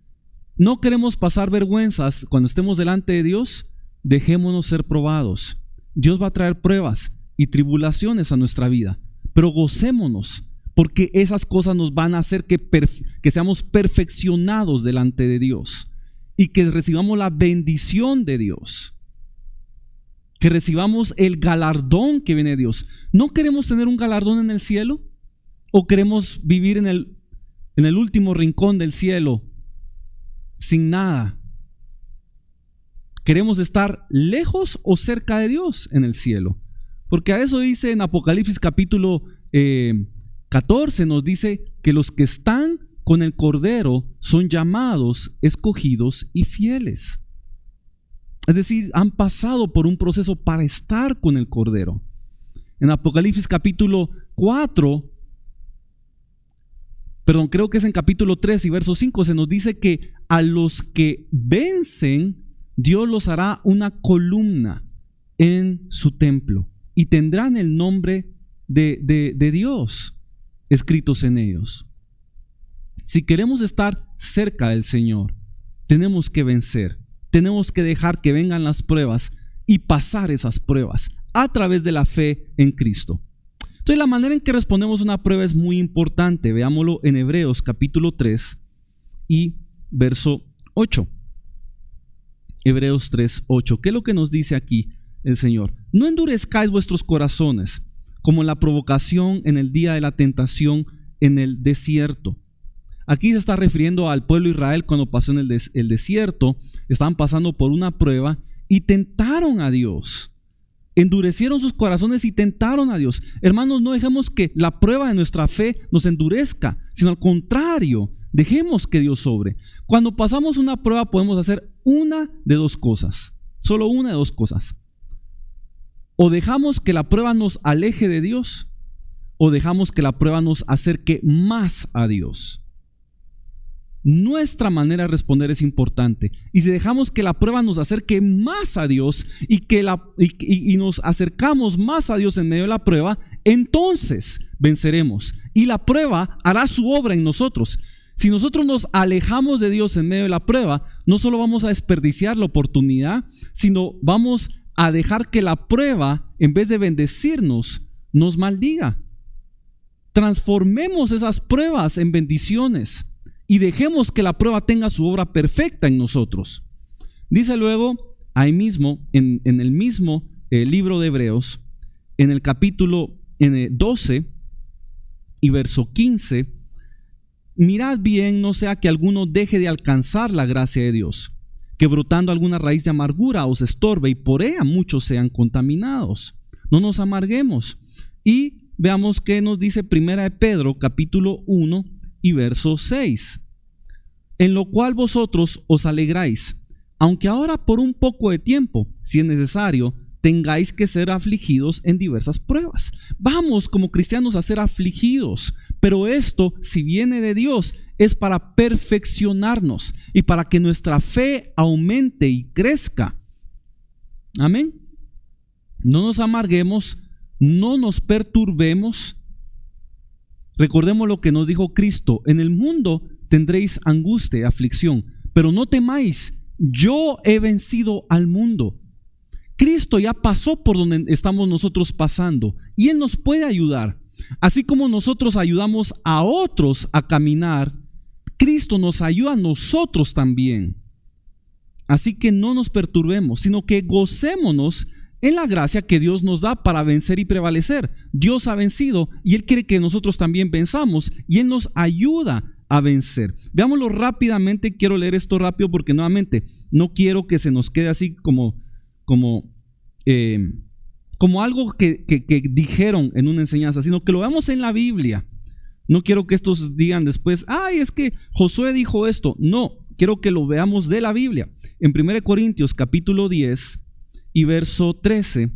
no queremos pasar vergüenzas cuando estemos delante de Dios. Dejémonos ser probados. Dios va a traer pruebas y tribulaciones a nuestra vida, pero gocémonos, porque esas cosas nos van a hacer que seamos perfeccionados delante de Dios y que recibamos la bendición de Dios, que recibamos el galardón que viene de Dios. ¿No queremos tener un galardón en el cielo? ¿O queremos vivir en el último rincón del cielo sin nada? ¿Queremos estar lejos o cerca de Dios en el cielo? Porque a eso dice en Apocalipsis capítulo 14, nos dice que los que están con el Cordero son llamados, escogidos y fieles. Es decir, han pasado por un proceso para estar con el Cordero. En Apocalipsis capítulo 4, creo que es en capítulo 3 y verso 5, se nos dice que a los que vencen, Dios los hará una columna en su templo y tendrán el nombre de Dios escritos en ellos. Si queremos estar cerca del Señor, tenemos que vencer, tenemos que dejar que vengan las pruebas y pasar esas pruebas a través de la fe en Cristo. Entonces, la manera en que respondemos a una prueba es muy importante. Veámoslo en Hebreos capítulo 3 y verso 8. Hebreos 3:8. ¿Qué es lo que nos dice aquí el Señor? No endurezcáis vuestros corazones como en la provocación en el día de la tentación en el desierto. Aquí se está refiriendo al pueblo de Israel cuando pasó en el desierto. Estaban pasando por una prueba y tentaron a Dios. Endurecieron sus corazones y tentaron a Dios. Hermanos, no dejemos que la prueba de nuestra fe nos endurezca, sino al contrario, dejemos que Dios obre. Cuando pasamos una prueba podemos hacer una de dos cosas, solo una de dos cosas. O dejamos que la prueba nos aleje de Dios, o dejamos que la prueba nos acerque más a Dios. Nuestra manera de responder es importante. Y si dejamos que la prueba nos acerque más a Dios y nos acercamos más a Dios en medio de la prueba, entonces venceremos. Y la prueba hará su obra en nosotros. Si nosotros nos alejamos de Dios en medio de la prueba, no solo vamos a desperdiciar la oportunidad, sino vamos a dejar que la prueba, en vez de bendecirnos, nos maldiga. Transformemos esas pruebas en bendiciones y dejemos que la prueba tenga su obra perfecta en nosotros. Dice luego, ahí mismo, en el mismo libro de Hebreos, en el capítulo 12 y verso 15, mirad bien, no sea que alguno deje de alcanzar la gracia de Dios, que brotando alguna raíz de amargura os estorbe y por ella muchos sean contaminados. No nos amarguemos. Y veamos qué nos dice Primera de Pedro capítulo 1 y verso 6. En lo cual vosotros os alegráis, aunque ahora por un poco de tiempo, si es necesario, tengáis que ser afligidos en diversas pruebas. Vamos como cristianos a ser afligidos, pero esto, si viene de Dios, es para perfeccionarnos y para que nuestra fe aumente y crezca. Amén. No nos amarguemos, no nos perturbemos. Recordemos lo que nos dijo Cristo: en el mundo tendréis angustia y aflicción, pero no temáis, yo he vencido al mundo. Cristo ya pasó por donde estamos nosotros pasando y Él nos puede ayudar. Así como nosotros ayudamos a otros a caminar, Cristo nos ayuda a nosotros también. Así que no nos perturbemos, sino que gocémonos en la gracia que Dios nos da para vencer y prevalecer. Dios ha vencido y Él quiere que nosotros también venzamos y Él nos ayuda a vencer. Veámoslo rápidamente. Quiero leer esto rápido porque nuevamente no quiero que se nos quede así como algo que dijeron en una enseñanza, sino que lo veamos en la Biblia. No quiero que estos digan después, ay, es que Josué dijo esto. No, quiero que lo veamos de la Biblia. En 1 Corintios capítulo 10 y verso 13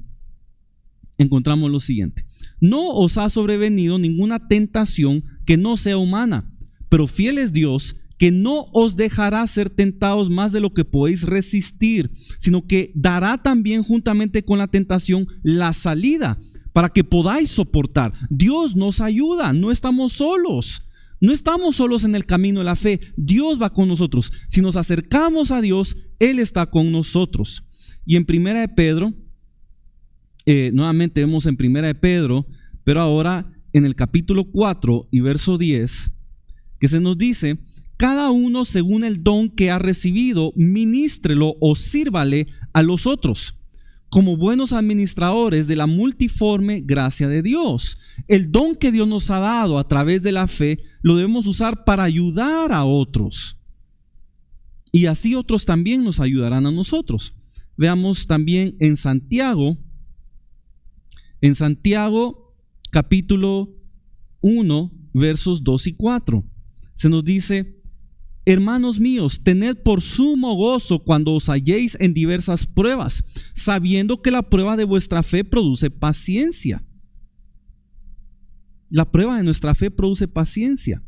encontramos lo siguiente: no os ha sobrevenido ninguna tentación que no sea humana, pero fiel es Dios, que no os dejará ser tentados más de lo que podéis resistir, sino que dará también juntamente con la tentación la salida, para que podáis soportar. Dios nos ayuda, no estamos solos. No estamos solos en el camino de la fe. Dios va con nosotros. Si nos acercamos a Dios, Él está con nosotros. Y en 1 de Pedro, nuevamente vemos en 1 de Pedro, pero ahora en el capítulo 4 y verso 10, que se nos dice: cada uno según el don que ha recibido, ministrelo o sírvale a los otros, como buenos administradores de la multiforme gracia de Dios. El don que Dios nos ha dado a través de la fe lo debemos usar para ayudar a otros, y así otros también nos ayudarán a nosotros. Veamos también en Santiago capítulo 1 versos 2 y 4. Se nos dice: hermanos míos, tened por sumo gozo cuando os halléis en diversas pruebas, sabiendo que la prueba de vuestra fe produce paciencia. La prueba de nuestra fe produce paciencia.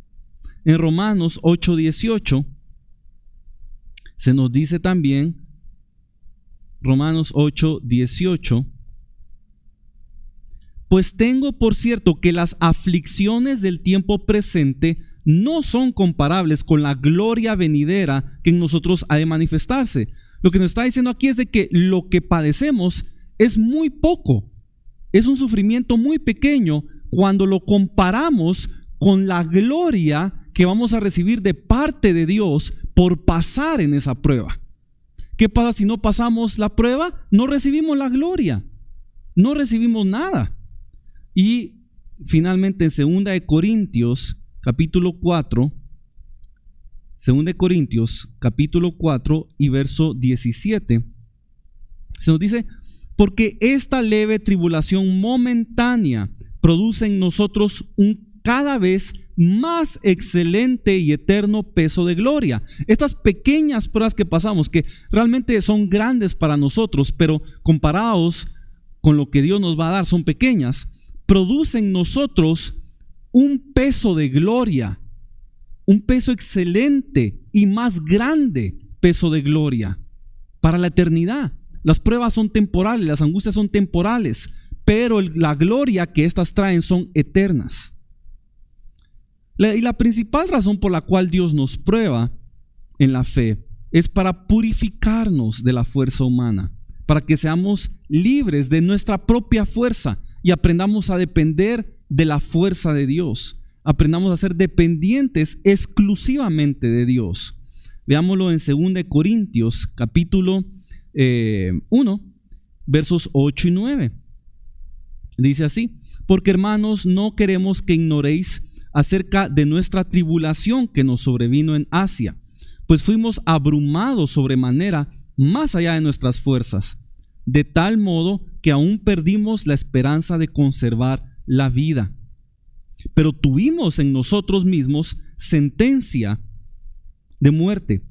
En Romanos 8:18 se nos dice también, Romanos 8:18: pues tengo por cierto que las aflicciones del tiempo presente no son comparables con la gloria venidera que en nosotros ha de manifestarse. Lo que nos está diciendo aquí es de que lo que padecemos es muy poco, es un sufrimiento muy pequeño cuando lo comparamos con la gloria que vamos a recibir de parte de Dios por pasar en esa prueba. ¿Qué pasa si no pasamos la prueba? No recibimos la gloria, no recibimos nada. Y finalmente en 2 Corintios capítulo 4 y verso 17 se nos dice: porque esta leve tribulación momentánea produce en nosotros un cada vez más excelente y eterno peso de gloria. Estas pequeñas pruebas que pasamos, que realmente son grandes para nosotros, pero comparados con lo que Dios nos va a dar son pequeñas, producen en nosotros un peso de gloria, un peso excelente y más grande peso de gloria para la eternidad. Las pruebas son temporales, las angustias son temporales, pero la gloria que estas traen son eternas. Y la principal razón por la cual Dios nos prueba en la fe es para purificarnos de la fuerza humana, para que seamos libres de nuestra propia fuerza y aprendamos a depender de la fuerza de Dios. Aprendamos a ser dependientes exclusivamente de Dios. Veámoslo en 2 Corintios capítulo 1 versos 8 y 9. Dice así: porque hermanos, no queremos que ignoréis acerca de nuestra tribulación que nos sobrevino en Asia, pues fuimos abrumados sobremanera más allá de nuestras fuerzas, de tal modo que aún perdimos la esperanza de conservar la vida. Pero tuvimos en nosotros mismos sentencia de muerte,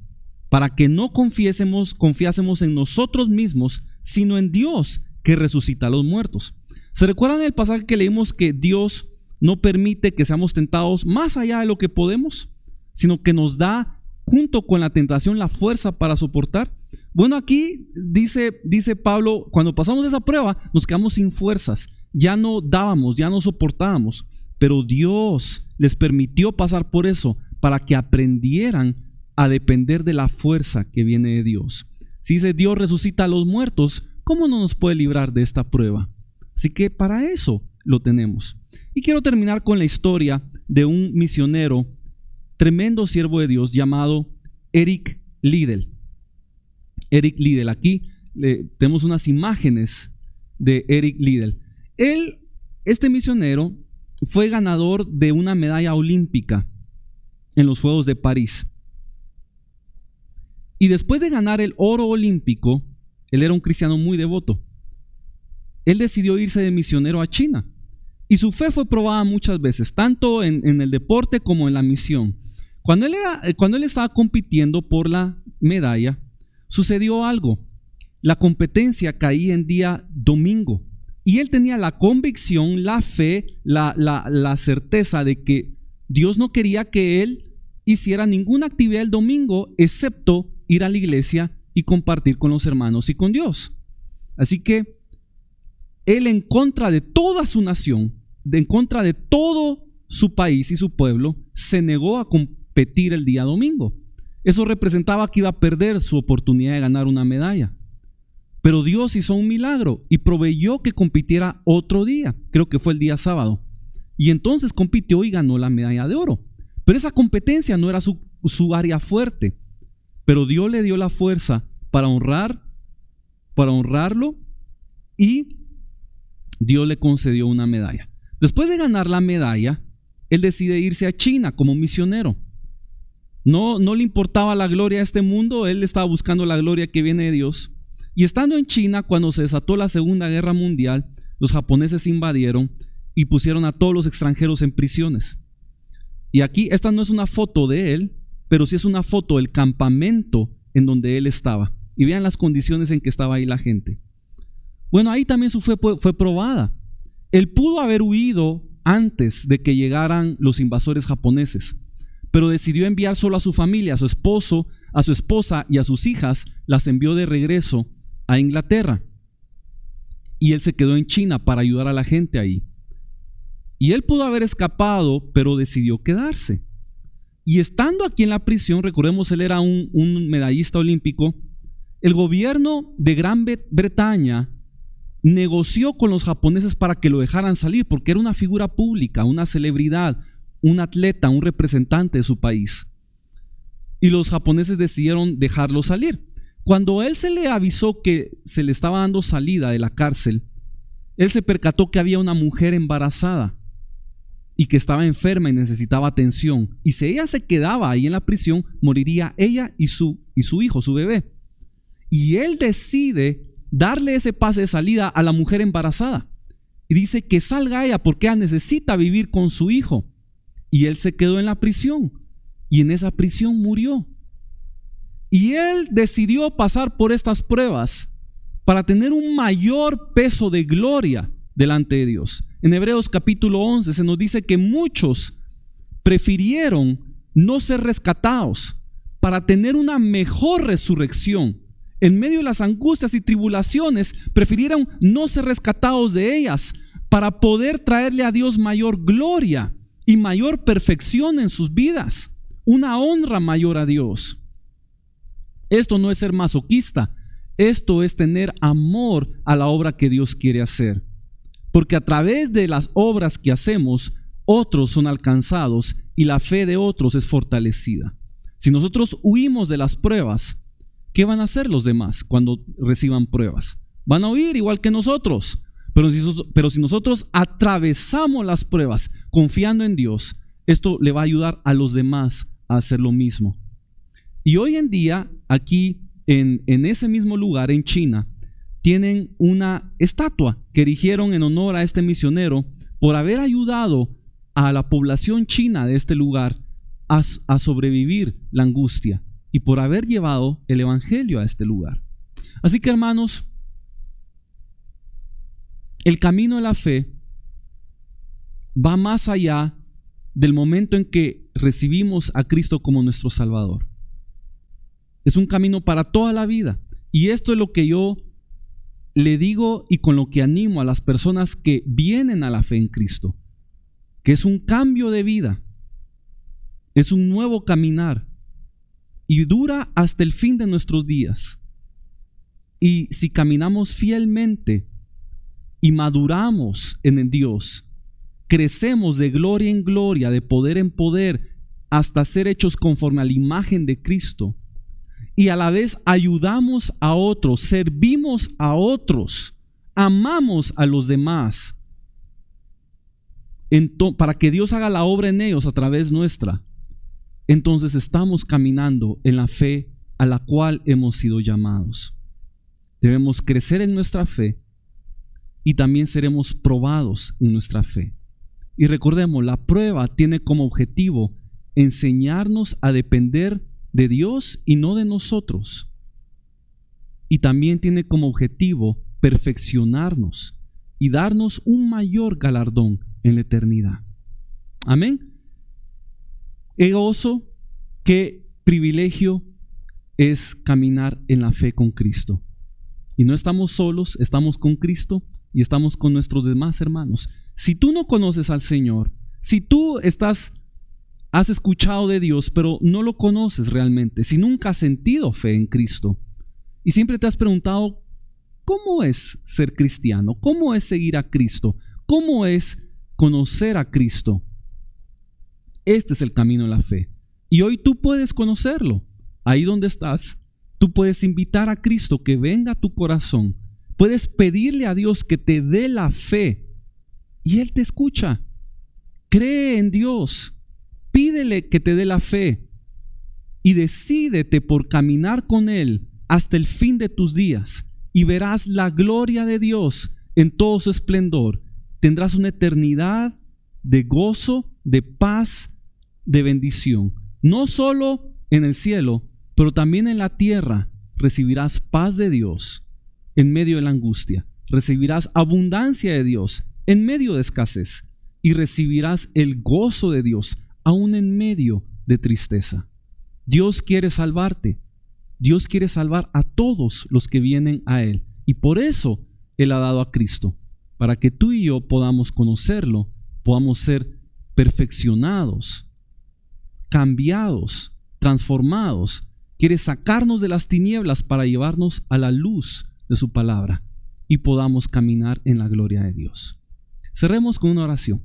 para que no confiásemos en nosotros mismos, sino en Dios que resucita a los muertos. ¿Se recuerdan el pasaje que leímos que Dios no permite que seamos tentados más allá de lo que podemos, sino que nos da junto con la tentación la fuerza para soportar? Bueno, aquí dice Pablo, cuando pasamos esa prueba nos quedamos sin fuerzas, ya no dábamos, ya no soportábamos, pero Dios les permitió pasar por eso para que aprendieran a depender de la fuerza que viene de Dios. Si dice Dios resucita a los muertos, ¿cómo no nos puede librar de esta prueba? Así que para eso lo tenemos. Y quiero terminar con la historia de un misionero tremendo siervo de Dios llamado Eric Liddell. Eric Liddell, aquí tenemos unas imágenes de Eric Liddell. Este misionero fue ganador de una medalla olímpica en los Juegos de París. Y después de ganar el oro olímpico, él era un cristiano muy devoto. Él decidió irse de misionero a China. Y su fe fue probada muchas veces, tanto en el deporte como en la misión. Cuando él estaba compitiendo por la medalla, sucedió algo. La competencia caía en día domingo. Y él tenía la convicción, la fe, la certeza de que Dios no quería que él hiciera ninguna actividad el domingo, excepto ir a la iglesia y compartir con los hermanos y con Dios. Así que él, en contra de toda su nación, en contra de todo su país y su pueblo, se negó a competir el día domingo. Eso representaba que iba a perder su oportunidad de ganar una medalla. Pero Dios hizo un milagro y proveyó que compitiera otro día. Creo que fue el día sábado. Y entonces compitió y ganó la medalla de oro. Pero esa competencia no era su área fuerte. Pero Dios le dio la fuerza para honrarlo, y Dios le concedió una medalla. Después de ganar la medalla, él decide irse a China como misionero. No le importaba la gloria de este mundo, él estaba buscando la gloria que viene de Dios. Y estando en China, cuando se desató la Segunda Guerra Mundial, los japoneses invadieron y pusieron a todos los extranjeros en prisiones. Y aquí, esta no es una foto de él, pero sí es una foto del campamento en donde él estaba. Y vean las condiciones en que estaba ahí la gente. Bueno, ahí también su fe fue probada. Él pudo haber huido antes de que llegaran los invasores japoneses, pero decidió enviar solo a su familia, a su esposo, a su esposa y a sus hijas. Las envió de regreso a Inglaterra. Y él se quedó en China para ayudar a la gente ahí. Y él pudo haber escapado, pero decidió quedarse. Y estando aquí en la prisión, recordemos, él era un medallista olímpico, el gobierno de Gran Bretaña negoció con los japoneses para que lo dejaran salir, porque era una figura pública, una celebridad, un atleta, un representante de su país. Y los japoneses decidieron dejarlo salir. Cuando él se le avisó que se le estaba dando salida de la cárcel, él se percató que había una mujer embarazada y que estaba enferma y necesitaba atención. Y si ella se quedaba ahí en la prisión, moriría ella y su hijo, su bebé. Y él decide darle ese pase de salida a la mujer embarazada. Y dice que salga ella porque ella necesita vivir con su hijo. Y él se quedó en la prisión. Y en esa prisión murió. Y él decidió pasar por estas pruebas para tener un mayor peso de gloria delante de Dios. En Hebreos capítulo 11 se nos dice que muchos prefirieron no ser rescatados para tener una mejor resurrección. En medio de las angustias y tribulaciones, prefirieron no ser rescatados de ellas para poder traerle a Dios mayor gloria y mayor perfección en sus vidas, una honra mayor a Dios. Esto no es ser masoquista, esto es tener amor a la obra que Dios quiere hacer. Porque a través de las obras que hacemos, otros son alcanzados y la fe de otros es fortalecida. Si nosotros huimos de las pruebas, ¿qué van a hacer los demás cuando reciban pruebas? Van a huir igual que nosotros. Pero si nosotros atravesamos las pruebas confiando en Dios, esto le va a ayudar a los demás a hacer lo mismo. Y hoy en día, aquí en ese mismo lugar, en China, tienen una estatua que erigieron en honor a este misionero por haber ayudado a la población china de este lugar a sobrevivir la angustia y por haber llevado el evangelio a este lugar. Así que, hermanos, el camino de la fe va más allá del momento en que recibimos a Cristo como nuestro Salvador. Es un camino para toda la vida. Y esto es lo que yo le digo y con lo que animo a las personas que vienen a la fe en Cristo, que es un cambio de vida, es un nuevo caminar y dura hasta el fin de nuestros días. Y si caminamos fielmente y maduramos en Dios, crecemos de gloria en gloria, de poder en poder, hasta ser hechos conforme a la imagen de Cristo, y a la vez ayudamos a otros, servimos a otros, amamos a los demás, para que Dios haga la obra en ellos a través nuestra, entonces estamos caminando en la fe a la cual hemos sido llamados. Debemos crecer en nuestra fe y también seremos probados en nuestra fe. Y recordemos, la prueba tiene como objetivo enseñarnos a depender de Dios y no de nosotros. Y también tiene como objetivo perfeccionarnos y darnos un mayor galardón en la eternidad. Amén. Qué gozo, qué privilegio es caminar en la fe con Cristo. Y no estamos solos, estamos con Cristo y estamos con nuestros demás hermanos. Si tú no conoces al Señor, si tú has escuchado de Dios, pero no lo conoces realmente, si nunca has sentido fe en Cristo y siempre te has preguntado, ¿cómo es ser cristiano? ¿Cómo es seguir a Cristo? ¿Cómo es conocer a Cristo? Este es el camino de la fe. Y hoy tú puedes conocerlo. Ahí donde estás, tú puedes invitar a Cristo que venga a tu corazón. Puedes pedirle a Dios que te dé la fe y Él te escucha. Cree en Dios. Pídele que te dé la fe y decídete por caminar con Él hasta el fin de tus días y verás la gloria de Dios en todo su esplendor. Tendrás una eternidad de gozo, de paz, de bendición. No solo en el cielo, pero también en la tierra recibirás paz de Dios en medio de la angustia. Recibirás abundancia de Dios en medio de escasez y recibirás el gozo de Dios aún en medio de tristeza. Dios quiere salvarte. Dios quiere salvar a todos los que vienen a Él. Y por eso Él ha dado a Cristo, para que tú y yo podamos conocerlo, podamos ser perfeccionados, cambiados, transformados. Quiere sacarnos de las tinieblas para llevarnos a la luz de su palabra y podamos caminar en la gloria de Dios. Cerremos con una oración.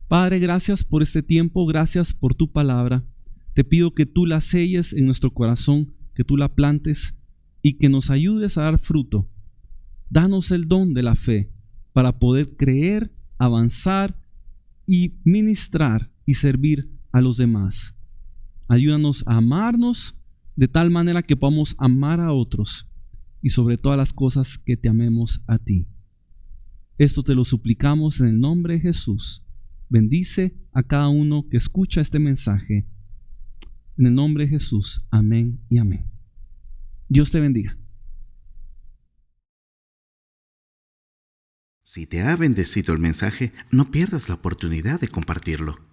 Padre, gracias por este tiempo, gracias por tu palabra. Te pido que tú la selles en nuestro corazón, que tú la plantes y que nos ayudes a dar fruto. Danos el don de la fe para poder creer, avanzar y ministrar y servir a los demás. Ayúdanos a amarnos de tal manera que podamos amar a otros y sobre todas las cosas que te amemos a ti. Esto te lo suplicamos en el nombre de Jesús. Bendice a cada uno que escucha este mensaje. En el nombre de Jesús. Amén y amén. Dios te bendiga.
Si te ha bendecido el mensaje, no pierdas la oportunidad de compartirlo.